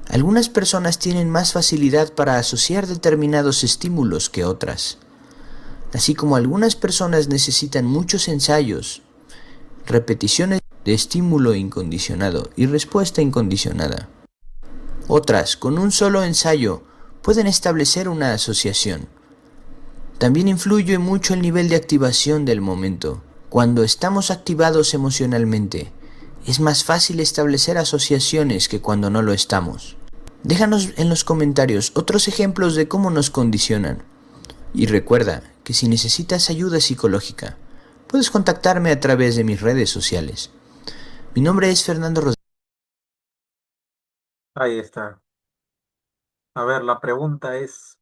Algunas personas tienen más facilidad para asociar determinados estímulos que otras, así como algunas personas necesitan muchos ensayos, repeticiones de estímulo incondicionado y respuesta incondicionada. Otras, con un solo ensayo, pueden establecer una asociación. También influye mucho el nivel de activación del momento. Cuando estamos activados emocionalmente, es más fácil establecer asociaciones que cuando no lo estamos. Déjanos en los comentarios otros ejemplos de cómo nos condicionan. Y recuerda que si necesitas ayuda psicológica, puedes contactarme a través de mis redes sociales. Mi nombre es Fernando Rodríguez. Ahí está. A ver, la pregunta es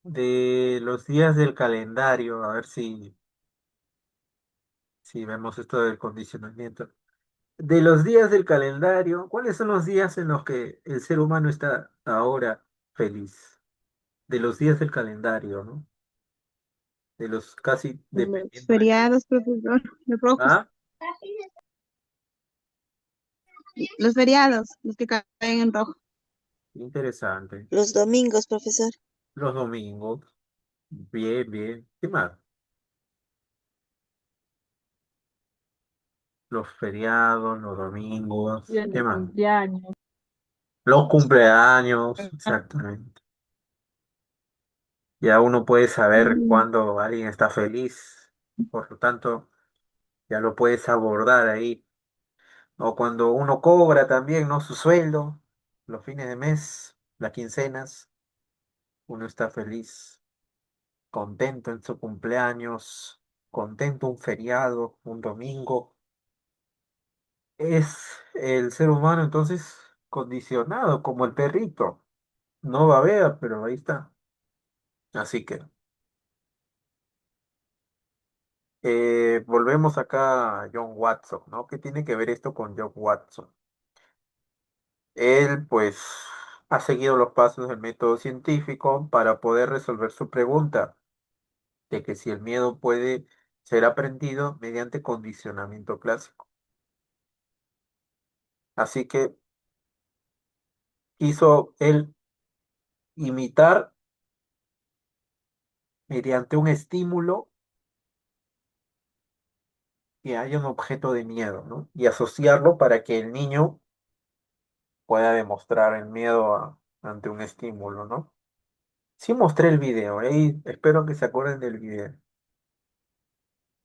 de los días del calendario, a ver si vemos esto del condicionamiento. De los días del calendario, ¿cuáles son los días en los que el ser humano está ahora feliz? De los días del calendario, ¿no? De los casi Los dependiendo de... feriados, profesor, los rojos. Ah, Los feriados, los que caen en rojo. interesante. Los domingos, profesor. Los domingos. Bien, bien. ¿Qué más? Los feriados, los domingos. Día ¿Qué de más? cumpleaños. Los cumpleaños, exactamente. Ya uno puede saber Mm, cuándo alguien está feliz. Por lo tanto, ya lo puedes abordar ahí. O cuando uno cobra también, ¿no? Su sueldo, los fines de mes, las quincenas, uno está feliz, contento en su cumpleaños, contento un feriado, un domingo. Es el ser humano entonces condicionado como el perrito. No va a ver, pero ahí está. Así que volvemos acá a John Watson, ¿no? ¿Qué tiene que ver esto con John Watson? Él, pues, ha seguido los pasos del método científico para poder resolver su pregunta de que si el miedo puede ser aprendido mediante condicionamiento clásico. Así que quiso él imitar mediante un estímulo que haya un objeto de miedo, ¿no? Y asociarlo para que el niño pueda demostrar el miedo ante un estímulo, ¿no? Sí mostré el video, ahí espero que se acuerden del video.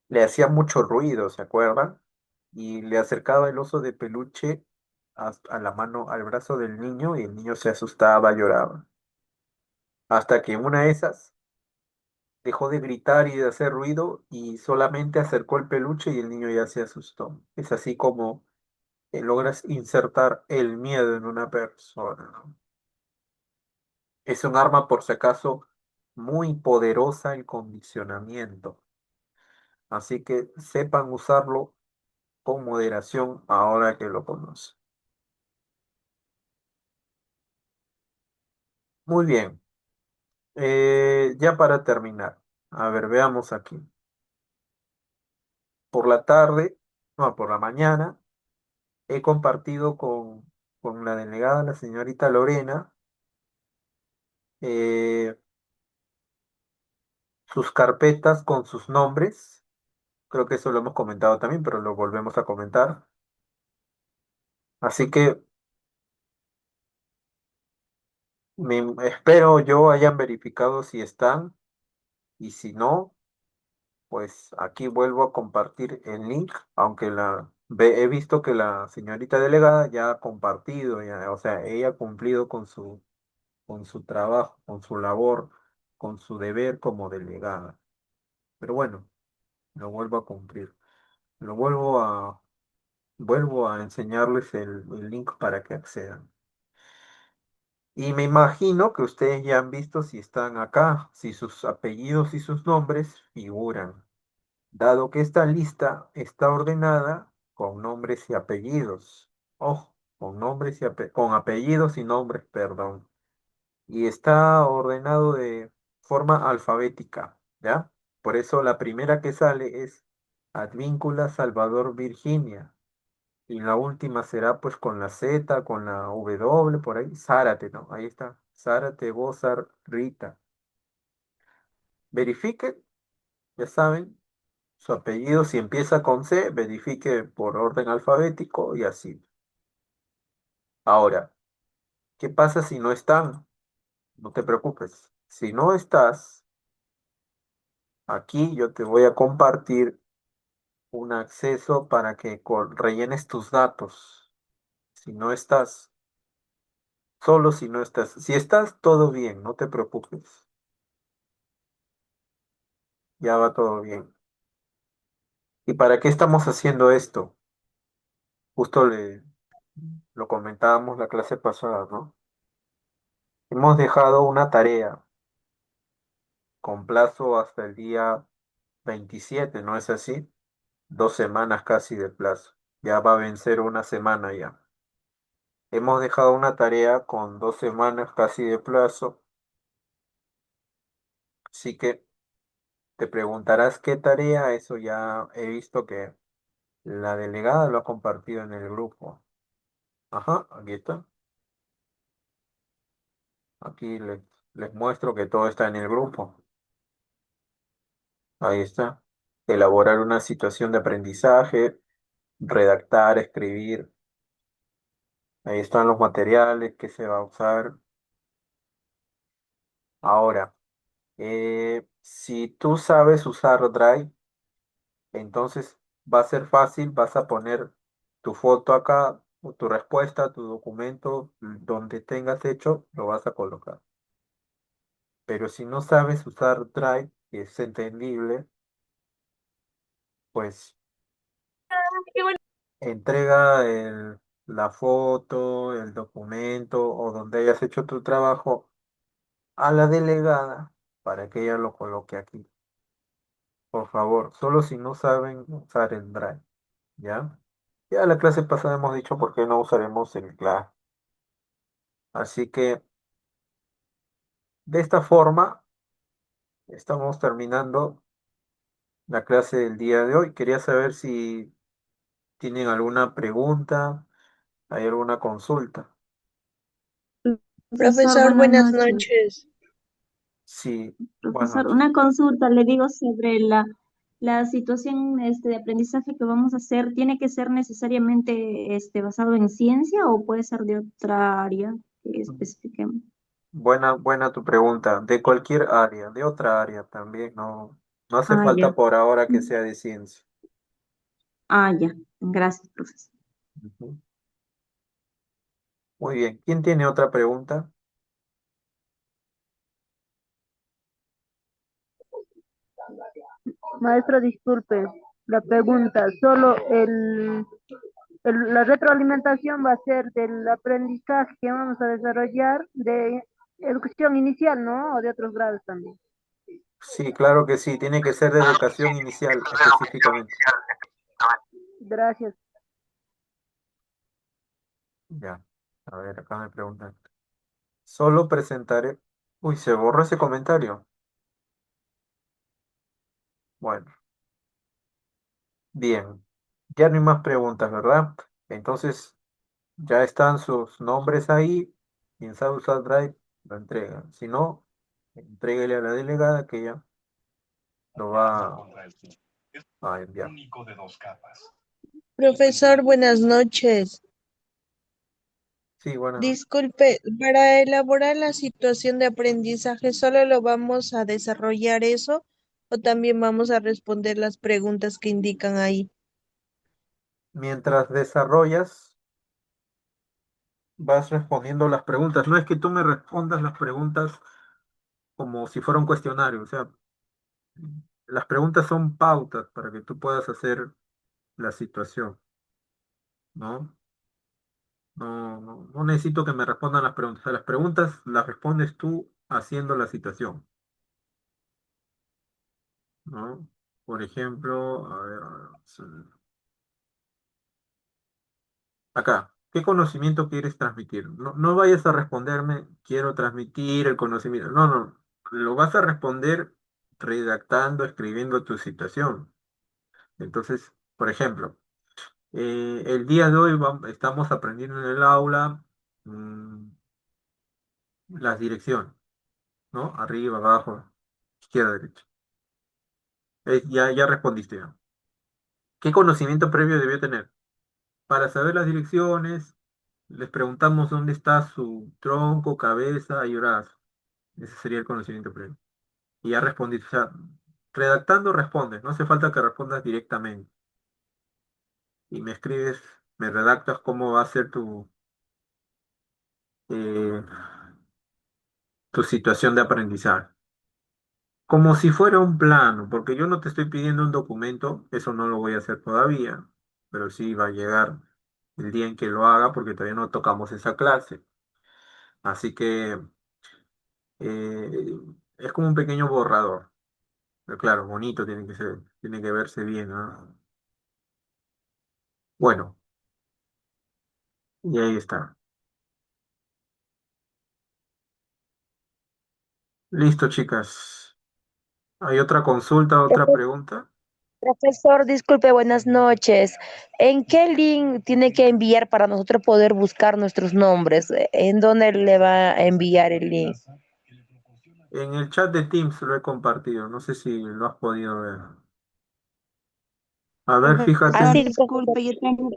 Le hacía mucho ruido, ¿se acuerdan? Y le acercaba el oso de peluche a la mano, al brazo del niño y el niño se asustaba, lloraba. Hasta que en una de esas dejó de gritar y de hacer ruido y solamente acercó el peluche y el niño ya se asustó. Es así como logras insertar el miedo en una persona, ¿no? Es un arma, por si acaso, muy poderosa el condicionamiento. Así que sepan usarlo con moderación ahora que lo conocen. Muy bien. Ya para terminar, a ver, veamos aquí. Por la tarde, no, por la mañana, he compartido con la delegada, la señorita Lorena, eh, sus carpetas con sus nombres. Creo que eso lo hemos comentado también, pero lo volvemos a comentar. Así que espero yo hayan verificado si están y si no, pues aquí vuelvo a compartir el link, aunque he visto que la señorita delegada ya ha compartido, ya, o sea, ella ha cumplido con su trabajo, con su labor, con su deber como delegada. Pero bueno, lo vuelvo a cumplir. Lo vuelvo a enseñarles el link para que accedan. Y me imagino que ustedes ya han visto si están acá, si sus apellidos y sus nombres figuran, dado que esta lista está ordenada con nombres y apellidos. Ojo, con nombres y con apellidos y nombres, perdón. Y está ordenado de forma alfabética, ¿ya? Por eso la primera que sale es Advíncula Salvador Virginia. Y la última será pues con la Z, con la W, por ahí. Zárate, ¿no? Ahí está. Zárate, Bozar, Rita. Verifique, ya saben, su apellido. Si empieza con C, verifique por orden alfabético y así. Ahora, ¿qué pasa si no están? No te preocupes. Si no estás, aquí yo te voy a compartir un acceso para que rellenes tus datos. Si no estás, solo si no estás. Si estás, todo bien, no te preocupes. Ya va todo bien. ¿Y para qué estamos haciendo esto? Justo lo comentábamos la clase pasada, ¿no? Hemos dejado una tarea con plazo hasta el día 27, ¿no es así? 2 semanas casi de plazo. Ya va a vencer una semana ya. Hemos dejado una tarea con 2 semanas casi de plazo, así que te preguntarás qué tarea. Eso ya he visto que la delegada lo ha compartido en el grupo. Ajá, aquí está. Aquí les muestro que todo está en el grupo. Ahí está. Elaborar una situación de aprendizaje, redactar, escribir. Ahí están los materiales que se va a usar. Ahora, si tú sabes usar Drive, entonces va a ser fácil, vas a poner tu foto acá, o tu respuesta, tu documento, donde tengas hecho, lo vas a colocar. Pero si no sabes usar Drive, que es entendible, pues entrega la foto, el documento o donde hayas hecho tu trabajo a la delegada para que ella lo coloque aquí. Por favor, solo si no saben usar el Drive, ¿ya? Ya la clase pasada hemos dicho por qué no usaremos el Class. Así que de esta forma estamos terminando la clase del día de hoy. Quería saber si tienen alguna pregunta, hay alguna consulta. Profesor, Profesor, buenas buenas noches. noches. Sí, buenas Profesor, noches. una consulta, le digo sobre la situación de aprendizaje que vamos a hacer. ¿Tiene que ser necesariamente basado en ciencia o puede ser de otra área que especifiquemos? Buena tu pregunta. De cualquier área, de otra área también, no, no hace Ah, ya. falta por ahora que sea de ciencia. Ah, ya. Gracias, profesor. Ujú. Muy bien. ¿Quién tiene otra pregunta? Maestro, disculpe la pregunta. Solo la retroalimentación va a ser del aprendizaje que vamos a desarrollar de educación inicial, ¿no? O de otros grados también. Sí, claro que sí. Tiene que ser de educación inicial específicamente. Gracias. Ya. A ver, acá me preguntan. Solo presentaré. Uy, se borró ese comentario. Bueno, bien. Ya no hay más preguntas, ¿verdad? Entonces, ya están sus nombres ahí. Quien sabe usar Drive, lo entrega. Si no, entréguele a la delegada que ella lo va a enviar. Profesor, buenas noches. Sí, bueno, Disculpe, para elaborar la situación de aprendizaje, ¿solo lo vamos a desarrollar eso o también vamos a responder las preguntas que indican ahí? mientras desarrollas, vas respondiendo las preguntas. No es que tú me respondas las preguntas como si fuera un cuestionario. O sea, las preguntas son pautas para que tú puedas hacer la situación, ¿no? No necesito que me respondan las preguntas. O sea, las preguntas las respondes tú haciendo la situación, ¿no? Por ejemplo, a ver, acá, ¿qué conocimiento quieres transmitir? No, no vayas a responderme, quiero transmitir el conocimiento. No, no, lo vas a responder redactando, escribiendo tu situación. Entonces, por ejemplo, El día de hoy estamos aprendiendo en el aula las direcciones, ¿no? Arriba, abajo, izquierda, derecha. Ya respondiste, ¿no? ¿Qué conocimiento previo debió tener? Para saber las direcciones, les preguntamos dónde está su tronco, cabeza y brazo. Ese sería el conocimiento previo. Y ya respondiste. O sea, redactando respondes. No hace falta que respondas directamente. Y me escribes, me redactas cómo va a ser eh, tu situación de aprendizaje. Como si fuera un plano, porque yo no te estoy pidiendo un documento, eso no lo voy a hacer todavía, pero sí va a llegar el día en que lo haga porque todavía no tocamos esa clase. Así que eh, es como un pequeño borrador. Pero claro, bonito tiene que ser, tiene que verse bien, ¿no? Bueno, y ahí está. Listo, chicas. ¿Hay otra consulta, otra pregunta? Profesor, disculpe, buenas noches. ¿En qué link tiene que enviar para nosotros poder buscar nuestros nombres? ¿En dónde le va a enviar el link? En el chat de Teams lo he compartido, no sé si lo has podido ver. A ver, Ah, fíjate. sí, Profesor, profesor. disculpe, yo tengo,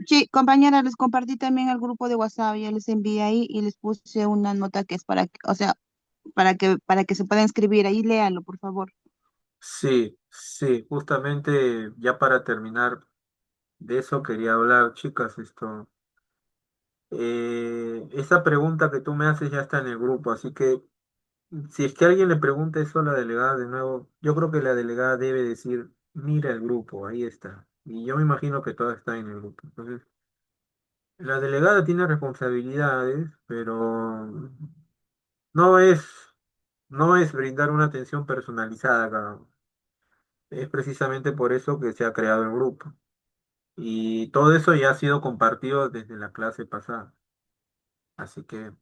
sí, compañera, les compartí también al grupo de WhatsApp, ya les envié ahí y les puse una nota que es para, o sea, para que se puedan inscribir. Ahí léalo, por favor. Sí, sí, justamente ya para terminar de eso quería hablar, chicas, esto. Esa pregunta que tú me haces ya está en el grupo, así que si es que alguien le pregunta eso a la delegada de nuevo, yo creo que la delegada debe decir, mira el grupo, ahí está. Y yo me imagino que todo está en el grupo. Entonces, la delegada tiene responsabilidades, pero no es, no es brindar una atención personalizada a cada uno. Es precisamente por eso que se ha creado el grupo. Y todo eso ya ha sido compartido desde la clase pasada. Así que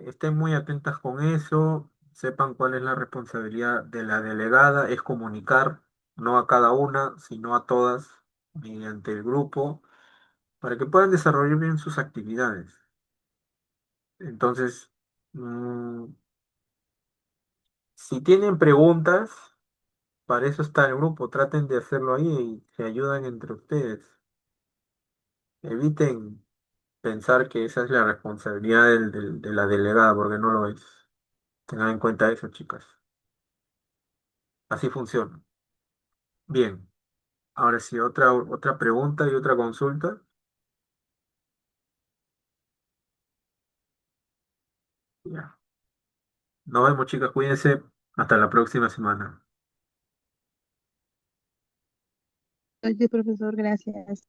estén muy atentas con eso, sepan cuál es la responsabilidad de la delegada, es comunicar, no a cada una, sino a todas, mediante el grupo, para que puedan desarrollar bien sus actividades. Entonces, si tienen preguntas, para eso está el grupo, traten de hacerlo ahí y se ayudan entre ustedes. Eviten pensar que esa es la responsabilidad de la delegada, porque no lo es. Tengan en cuenta eso, chicas. Así funciona. Bien, ahora sí, otra pregunta y otra consulta. Ya. Nos vemos, chicas, cuídense. Hasta la próxima semana. Sí, profesor, gracias.